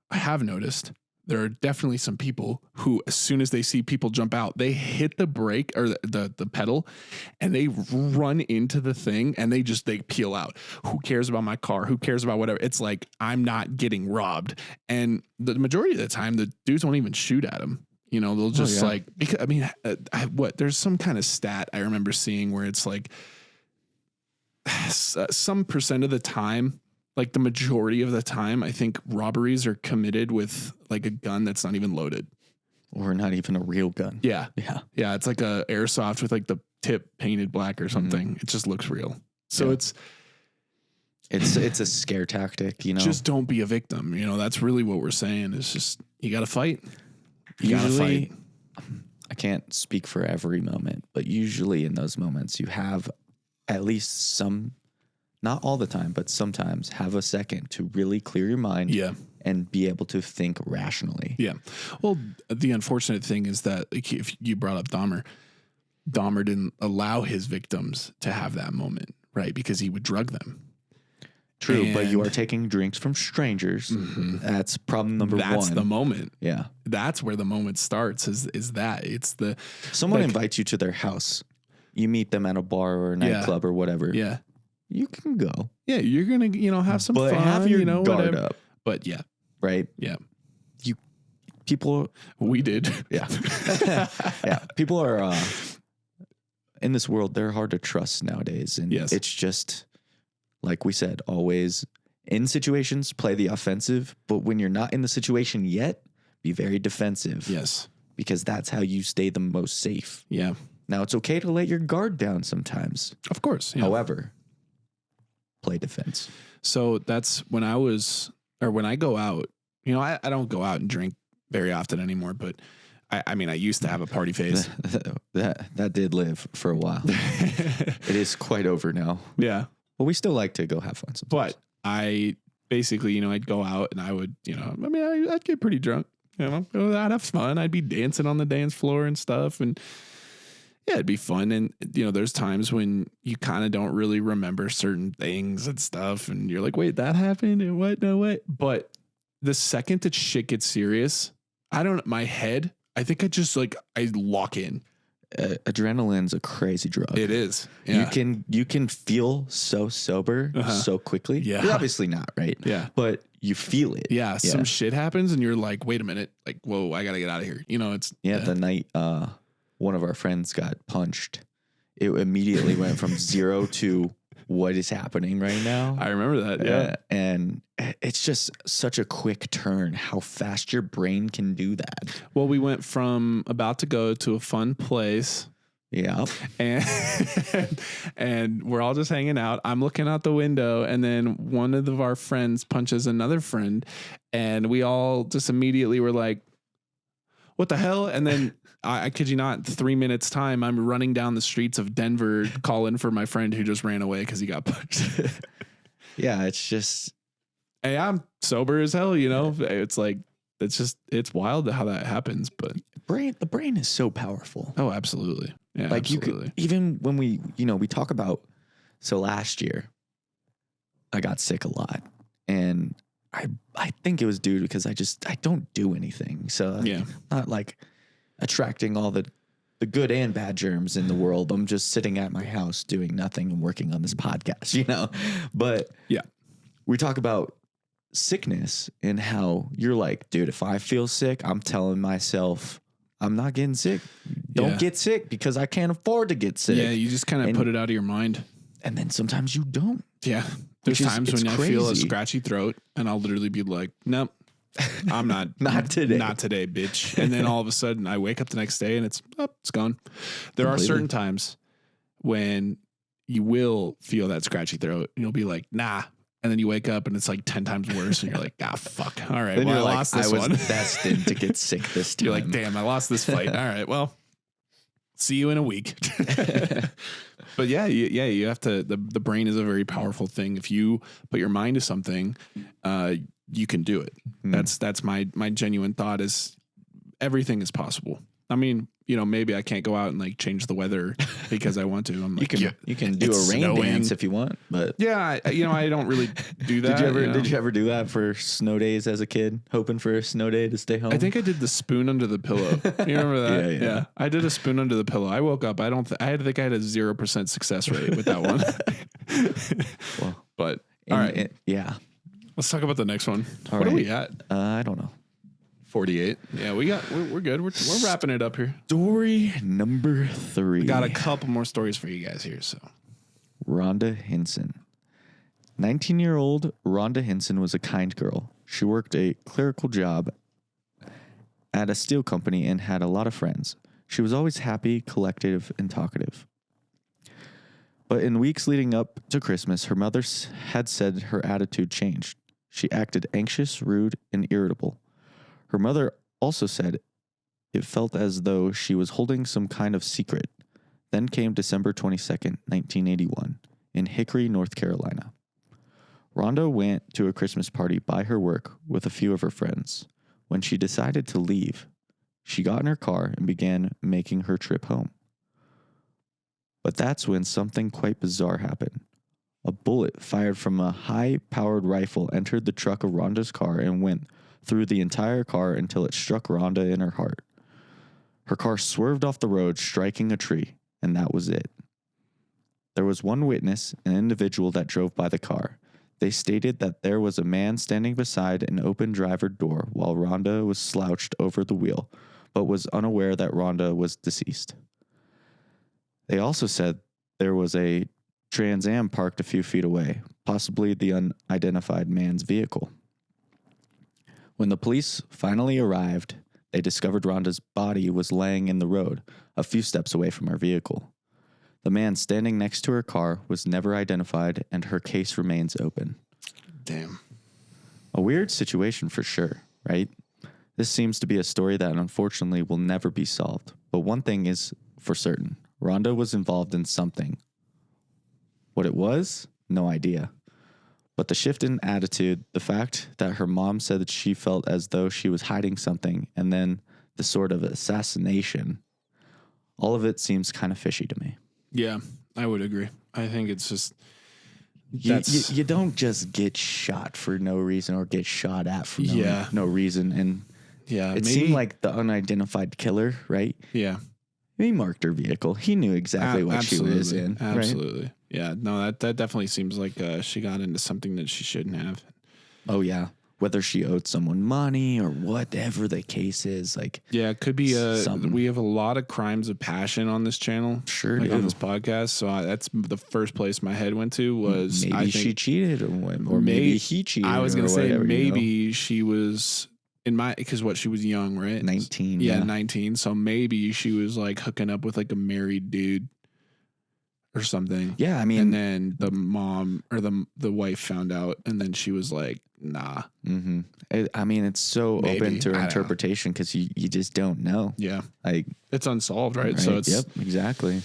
I have noticed there are definitely some people who, as soon as they see people jump out, they hit the brake or the pedal and they run into the thing and they peel out. Who cares about my car? Who cares about whatever? It's like, I'm not getting robbed. And the majority of the time, the dudes won't even shoot at them. They'll just there's some kind of stat I remember seeing where it's like some percent of the time, like the majority of the time, I think robberies are committed with like a gun that's not even loaded. Or not even a real gun. Yeah. Yeah. Yeah. It's like a airsoft with like the tip painted black or something. Mm-hmm. It just looks real. So it's a scare tactic, Just don't be a victim. That's really what we're saying. It's just, you got to fight. Usually, I can't speak for every moment, but usually in those moments you have at least some, not all the time, but sometimes have a second to really clear your mind and be able to think rationally. Yeah. Well, the unfortunate thing is that, like, if you brought up Dahmer didn't allow his victims to have that moment, right? Because he would drug them. True, but you are taking drinks from strangers. Mm-hmm. That's problem number one. That's the moment. Yeah. That's where the moment starts is that. It's someone invites you to their house. You meet them at a bar or a nightclub or whatever. Yeah. You can go. Yeah, you're going to, have some fun. Have your guard whatever. Up. But yeah. Right? Yeah. We did. Yeah. Yeah. People are, in this world, they're hard to trust nowadays. And it's just, like we said, always in situations, play the offensive. But when you're not in the situation yet, be very defensive. Yes. Because that's how you stay the most safe. Yeah. Now, it's okay to let your guard down sometimes. Of course. Yeah. However, play defense. So that's when I go out, I don't go out and drink very often anymore, but I used to have a party face. That did live for a while. It is quite over now. Yeah. But we still like to go have fun sometimes. But I basically, I'd go out and I would, I'd get pretty drunk. I'd have fun. I'd be dancing on the dance floor and stuff. And yeah, it'd be fun. And, there's times when you kind of don't really remember certain things and stuff. And you're like, wait, that happened? And what? No way. But the second that shit gets serious, my head, I think I lock in. Adrenaline's a crazy drug. It is. Yeah. You can feel so sober so quickly. Yeah. You're obviously not, right? Yeah. But you feel it. Yeah. Some shit happens and you're like, wait a minute. Like, whoa, I got to get out of here. It's. Yeah. The night one of our friends got punched, it immediately went from 0 to what is happening right now. I remember that. Yeah. And it's just such a quick turn how fast your brain can do that. Well, we went from about to go to a fun place. Yeah. And we're all just hanging out. I'm looking out the window and then one of our friends punches another friend and we all just immediately were like, what the hell? And then I kid you not, 3 minutes time, I'm running down the streets of Denver calling for my friend who just ran away because he got punched. Yeah, it's just... Hey, I'm sober as hell, It's like, it's wild how that happens, but... The brain is so powerful. Oh, absolutely. Yeah, like absolutely. You could, even when we talk about... So last year, I got sick a lot. And I think it was due because I don't do anything. So yeah. not like... attracting all the good and bad germs in the world. I'm just sitting at my house doing nothing and working on this podcast, you know? But Yeah. we talk about sickness and how you're like, dude, if I feel sick, I'm telling myself I'm not getting sick. Don't get sick because I can't afford to get sick. Yeah, you just kind of put it out of your mind. And then sometimes you don't. Yeah. There's times when I feel a scratchy throat and I'll literally be like, nope, I'm not. Not today. Not today, bitch. And then all of a sudden I wake up the next day and it's gone. There are certain times when you will feel that scratchy throat and you'll be like, nah. And then you wake up and it's like 10 times worse and you're like, fuck. All right. Then Well, you're I like, lost this I was one. destined to get sick this time. You're like, damn, I lost this fight. All right. Well, see you in a week. But yeah, you have to, the brain is a very powerful thing. If you put your mind to something, you can do it. That's my genuine thought is everything is possible. I mean, maybe I can't go out and like change the weather because I want to. I'm like, you can do a rain dance if you want, but yeah, I don't really do that. Did you ever do that for snow days as a kid, hoping for a snow day to stay home? I think I did the spoon under the pillow. You remember that? Yeah. I did a spoon under the pillow. I woke up. I think I had a 0% success rate with that one. Well, but all right, yeah. Let's talk about the next one. All what right. are we at? I don't know. 48. Yeah, we're good. We're wrapping it up here. Story number 3. We got a couple more stories for you guys here. So, Rhonda Hinson. 19-year-old Rhonda Hinson was a kind girl. She worked a clerical job at a steel company and had a lot of friends. She was always happy, collective, and talkative. But in weeks leading up to Christmas, her mother had said her attitude changed. She acted anxious, rude, and irritable. Her mother also said it felt as though she was holding some kind of secret. Then came December 22nd, 1981, in Hickory, North Carolina. Rhonda went to a Christmas party by her work with a few of her friends. When she decided to leave, she got in her car and began making her trip home. But that's when something quite bizarre happened. A bullet fired from a high-powered rifle entered the truck of Rhonda's car and went through the entire car until it struck Rhonda in her heart. Her car swerved off the road, striking a tree, and that was it. There was one witness, an individual that drove by the car. They stated that there was a man standing beside an open driver door while Rhonda was slouched over the wheel, but was unaware that Rhonda was deceased. They also said there was a Trans Am parked a few feet away, possibly the unidentified man's vehicle. When the police finally arrived, they discovered Rhonda's body was laying in the road, a few steps away from her vehicle. The man standing next to her car was never identified, and her case remains open. Damn. A weird situation for sure, right? This seems to be a story that unfortunately will never be solved. But one thing is for certain. Rhonda was involved in something. What it was? No idea. But the shift in attitude, the fact that her mom said that she felt as though she was hiding something, and then the sort of assassination, all of it seems kind of fishy to me. Yeah, I would agree. I think it's just... You don't just get shot for no reason or get shot at for no reason. And it seemed like the unidentified killer, right? Yeah. He marked her vehicle. He knew exactly what she was in. Absolutely. Right? Yeah. No, that definitely seems like she got into something that she shouldn't have. Oh, yeah. Whether she owed someone money or whatever the case is. Yeah, it could be we have a lot of crimes of passion on this channel. Sure on this podcast. So that's the first place my head went to was maybe she cheated or maybe he cheated. I was going to say maybe she was... because she was young, right? 19. Yeah, 19. So maybe she was like hooking up with like a married dude or something. Yeah, I mean. And then the mom or the wife found out and then she was like, nah. Mm-hmm. I mean, it's so open to interpretation because you just don't know. Yeah. It's unsolved, right? So it's. Yep, exactly.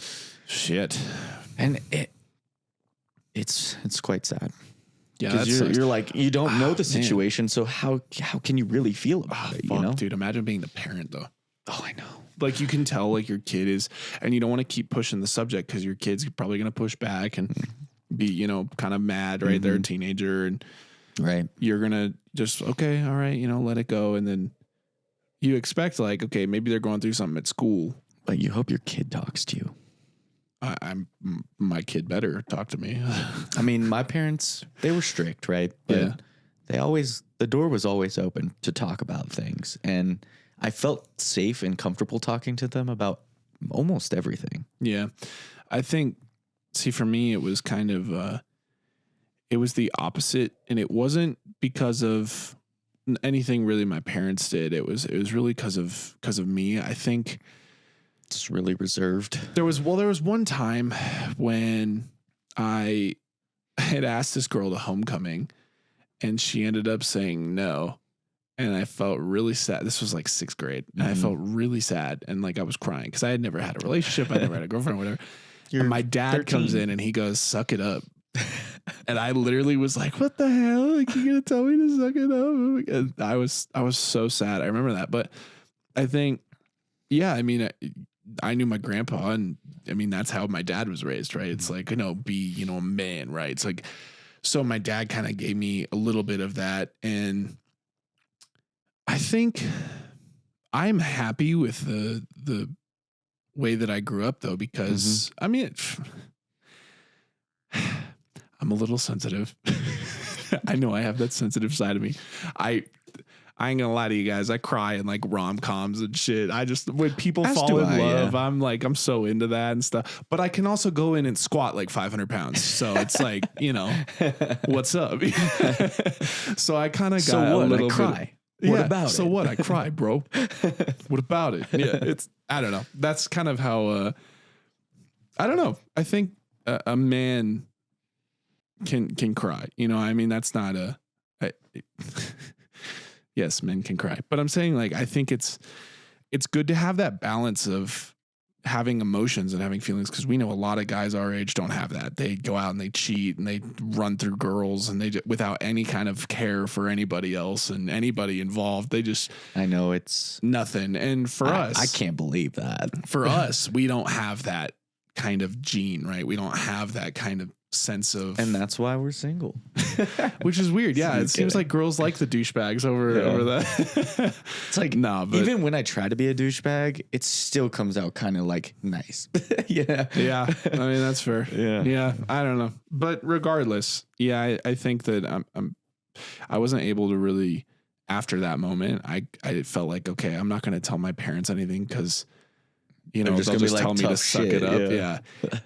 Shit. And it's quite sad. Yeah, you're like, you don't know the situation, so how can you really feel about it? Fuck, you know, dude. Imagine being the parent though. Oh, I know. Like you can tell, like your kid is, and you don't want to keep pushing the subject because your kid's probably gonna push back and be, kind of mad, right? Mm-hmm. They're a teenager, and right. You're gonna just all right, let it go, and then, you expect like, okay, maybe they're going through something at school. But you hope your kid talks to you. My kid better talk to me. I mean, my parents, they were strict, right? But the door was always open to talk about things. And I felt safe and comfortable talking to them about almost everything. Yeah. I think, see, for me, it was kind of, it was the opposite. And it wasn't because of anything really my parents did. It was really because of me. I think it's really reserved. There was one time when I had asked this girl to homecoming and she ended up saying no. And I felt really sad. This was like 6th grade. And I felt really sad. And like I was crying because I had never had a relationship. I never had a girlfriend or whatever. And my dad 13. comes in and he goes, suck it up. And I literally was like, what the hell? Like, you gonna tell me to suck it up? And I was so sad. I remember that. But I think, yeah, I mean, I knew my grandpa, and I mean, that's how my dad was raised, right? It's like, be, a man, right? It's like, so my dad kind of gave me a little bit of that. And I think I'm happy with the way that I grew up though, because I mean, I'm a little sensitive. I know I have that sensitive side of me. I ain't gonna lie to you guys. I cry in like rom-coms and shit. When people fall in love, I'm so into that and stuff. But I can also go in and squat like 500 pounds. So it's like, what's up? So I kind of got a little cry. Bit. What about it? So what? I cry, bro. What about it? Yeah, I don't know. That's kind of how, I don't know. I think a man can cry. I mean, that's not yes, men can cry, but I'm saying like, I think it's good to have that balance of having emotions and having feelings. Cause we know a lot of guys our age don't have that. They go out and they cheat and they run through girls and without any kind of care for anybody else and anybody involved. I know it's nothing. And for us, I can't believe that. For us, we don't have that kind of gene, right? We don't have that kind of sense of, and that's why we're single, which is weird. Yeah, it seems like girls like the douchebags over that. It's like, nah, but even when I try to be a douchebag, it still comes out kind of like nice. Yeah. I mean, that's fair. Yeah. I don't know, but regardless, I think that I wasn't able to really, after that moment, I felt like, okay, I'm not going to tell my parents anything because they'll just tell me to suck it up. Yeah.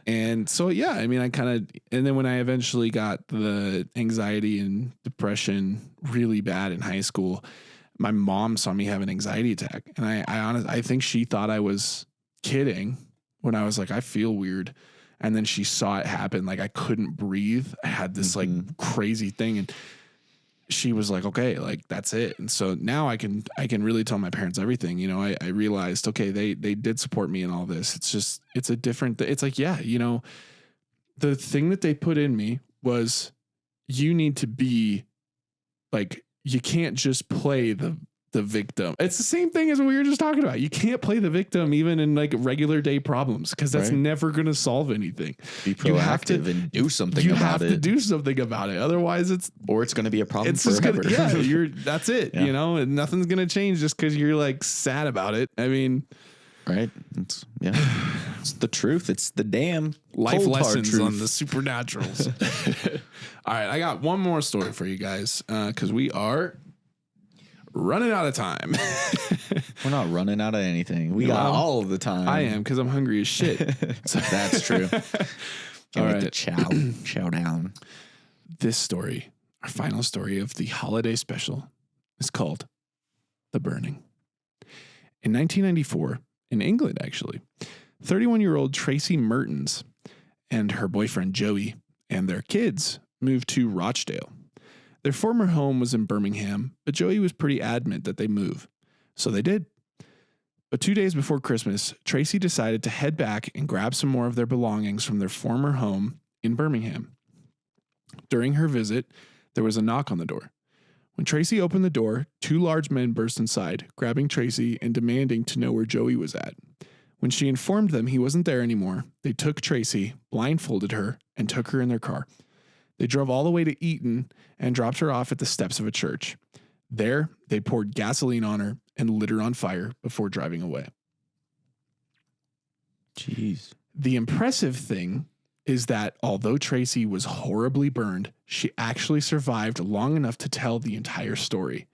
And so, I mean, and then when I eventually got the anxiety and depression really bad in high school, my mom saw me have an anxiety attack. And I think she thought I was kidding when I was like, I feel weird. And then she saw it happen. Like I couldn't breathe. I had this like crazy thing. And she was like, okay, like that's it. And so now I can really tell my parents everything. I realized, okay, they did support me in all this. It's a different, it's like, the thing that they put in me was you need to be like, you can't just play the victim. It's the same thing as what we were just talking about. You can't play the victim even in like regular day problems because that's never going to solve anything. Be proactive and do something about it. You have to do something about it. Otherwise it's going to be a problem forever. That's it. And nothing's going to change just because you're like sad about it. I mean, right. It's the truth. It's the damn life lessons on the supernaturals. All right. I got one more story for you guys because we are running out of time. We're not running out of anything. We got all of the time. I am because I'm hungry as shit. So that's true. All right. Chow down. This story, our final story of the holiday special, is called The Burning. In 1994, in England, actually, 31-year-old Tracy Mertens and her boyfriend Joey and their kids moved to Rochdale. Their former home was in Birmingham, but Joey was pretty adamant that they move. So they did. But 2 days before Christmas, Tracy decided to head back and grab some more of their belongings from their former home in Birmingham. During her visit, there was a knock on the door. When Tracy opened the door, 2 large men burst inside, grabbing Tracy and demanding to know where Joey was at. When she informed them he wasn't there anymore, they took Tracy, blindfolded her, and took her in their car. They drove all the way to Eton and dropped her off at the steps of a church. There, they poured gasoline on her and lit her on fire before driving away. Jeez. The impressive thing is that although Tracy was horribly burned, she actually survived long enough to tell the entire story.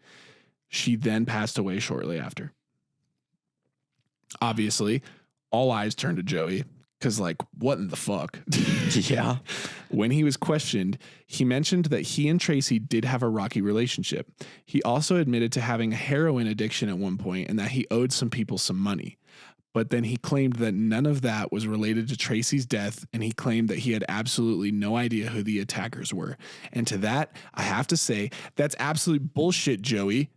She then passed away shortly after. Obviously, all eyes turned to Joey because, like, what in the fuck? Yeah. When he was questioned, he mentioned that he and Tracy did have a rocky relationship. He also admitted to having a heroin addiction at one point and that he owed some people some money. But then he claimed that none of that was related to Tracy's death, and he claimed that he had absolutely no idea who the attackers were. And to that, I have to say, that's absolute bullshit, Joey.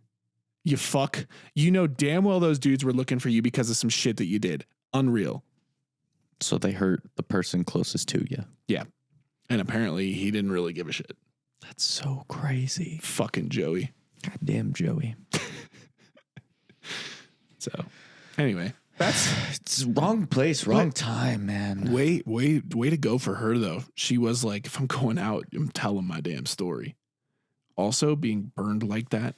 You fuck. You know damn well those dudes were looking for you because of some shit that you did. Unreal. So they hurt the person closest to you. Yeah. And apparently he didn't really give a shit. That's so crazy. Fucking Joey. Goddamn Joey. So, anyway. It's wrong place, wrong time, man. Way to go for her, though. She was like, if I'm going out, I'm telling my damn story. Also, being burned like that.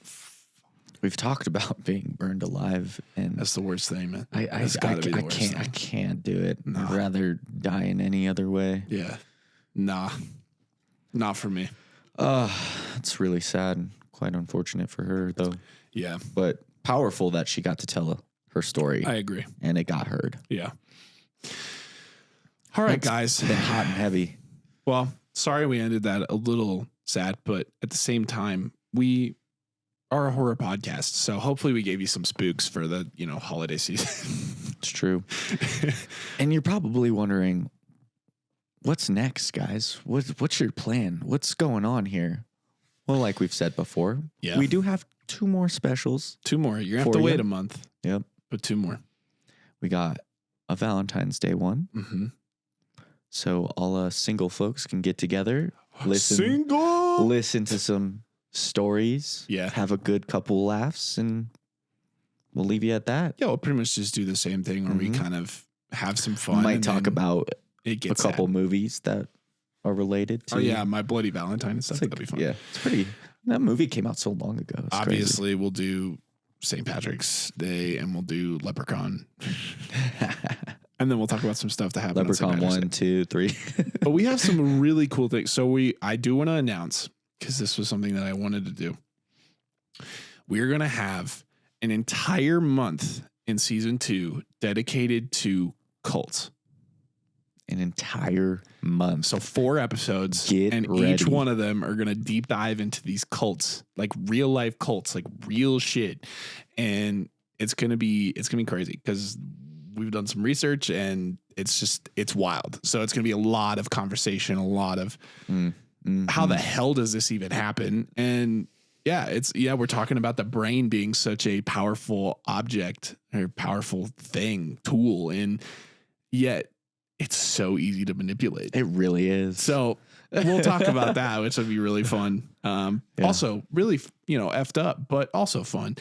We've talked about being burned alive, and That's the worst thing, man. I can't do it. No. I'd rather die in any other way. Yeah. Nah. Not for me. It's really sad. Quite unfortunate for her, though. Yeah. But powerful that she got to tell her story. I agree. And it got heard. Yeah. All right, guys. Been hot and heavy. Well, sorry we ended that a little sad, but at the same time, we are a horror podcast, so hopefully we gave you some spooks for the, holiday season. It's true. And you're probably wondering, what's next, guys? What's your plan? What's going on here? Well, like we've said before, we do have 2 more specials. 2 more. You're going to have to wait a month. Yep. But 2 more. We got a Valentine's Day one. Mm-hmm. So all single folks can get together, listen to some stories, have a good couple laughs, and we'll leave you at that. Yeah, we'll pretty much just do the same thing where we kind of have some fun. We might talk about a couple movies that are related to. Oh yeah, My Bloody Valentine and stuff. That'd be fun. Yeah, it's pretty. That movie came out so long ago. It's Obviously, crazy. We'll do St. Patrick's Day and we'll do Leprechaun. And then we'll talk about some stuff that happened. Leprechaun 1, 2, 3. But we have some really cool things. So I do want to announce, because this was something that I wanted to do. We're going to have an entire month in season 2 dedicated to cults. An entire month. So 4 episodes. Get ready. Each one of them are going to deep dive into these cults, like real life cults, like real shit. And it's going to be crazy because we've done some research and it's wild. So it's going to be a lot of conversation, a lot of how the hell does this even happen? And we're talking about the brain being such a powerful object or powerful tool. And yet it's so easy to manipulate. It really is. So we'll talk about that, which would be really fun. Also really, effed up, but also fun.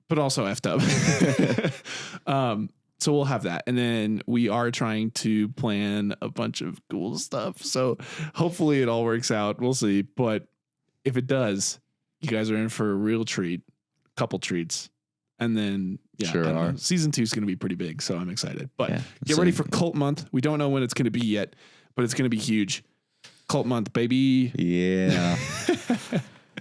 But also effed up. So we'll have that. And then we are trying to plan a bunch of cool stuff. So hopefully it all works out. We'll see. But if it does, you guys are in for a real treat, couple treats. And then, season 2 is going to be pretty big. So I'm excited. But get ready for Cult Month. We don't know when it's going to be yet, but it's going to be huge. Cult Month, baby. Yeah.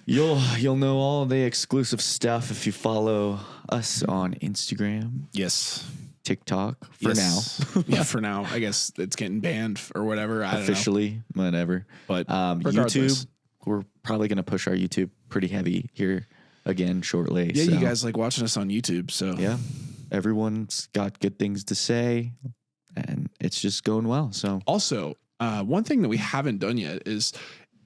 You'll know all the exclusive stuff if you follow us on Instagram. Yes. TikTok for now. Yeah, for now. I guess it's getting banned or whatever. I don't know. Officially, whatever. But YouTube, we're probably going to push our YouTube pretty heavy here again shortly. Yeah, you guys like watching us on YouTube. So yeah, everyone's got good things to say and it's just going well. So also, one thing that we haven't done yet is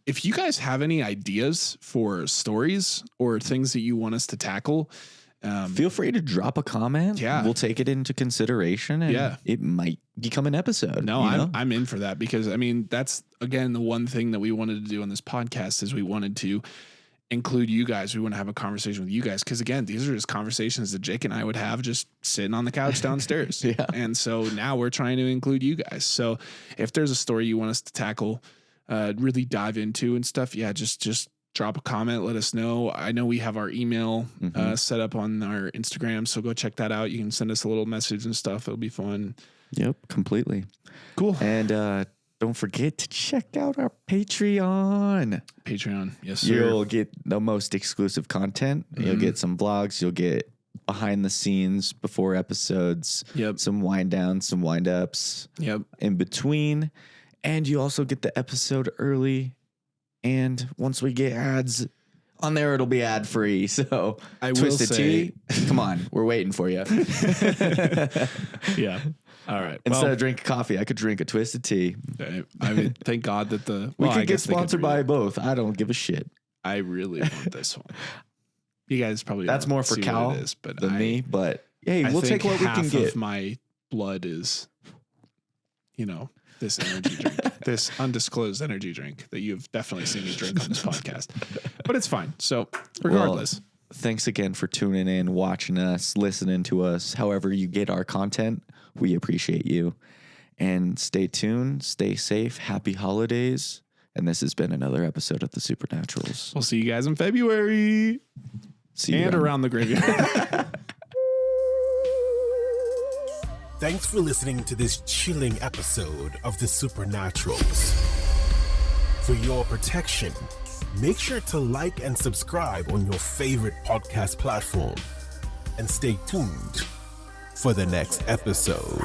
if you guys have any ideas for stories or things that you want us to tackle, feel free to drop a comment. Yeah. We'll take it into consideration and it might become an episode. No, I'm in for that because that's again, the one thing that we wanted to do on this podcast is we wanted to include you guys. We want to have a conversation with you guys. Cause again, these are just conversations that Jake and I would have just sitting on the couch downstairs. Yeah. And so now we're trying to include you guys. So if there's a story you want us to tackle, really dive into and stuff, just drop a comment. Let us know. I know we have our email set up on our Instagram, so go check that out. You can send us a little message and stuff. It'll be fun. Yep, completely. Cool. And don't forget to check out our Patreon. Yes, sir. You'll get the most exclusive content. You'll get some vlogs. You'll get behind the scenes before episodes. Yep. Some wind downs, some wind ups. Yep. In between. And you also get the episode early. And once we get ads on there, it'll be ad free. So I Twisted will say, Tea, come on, we're waiting for you. yeah. All right. Instead of drinking coffee, I could drink a Twisted Tea. I mean, thank God that we could get sponsored by both. I don't give a shit. I really want this one. You guys probably that's more for Cal than me, but hey, we'll take what we can get. Half of my blood is, this energy drink, this undisclosed energy drink that you've definitely seen me drink on this podcast, but it's fine. So regardless, thanks again for tuning in, watching us, listening to us. However you get our content, we appreciate you. And stay tuned, stay safe, happy holidays. And this has been another episode of The Supernaturals. We'll see you guys in February. See you around the graveyard. Thanks for listening to this chilling episode of The Supernaturals. For your protection, make sure to like and subscribe on your favorite podcast platform. And stay tuned for the next episode.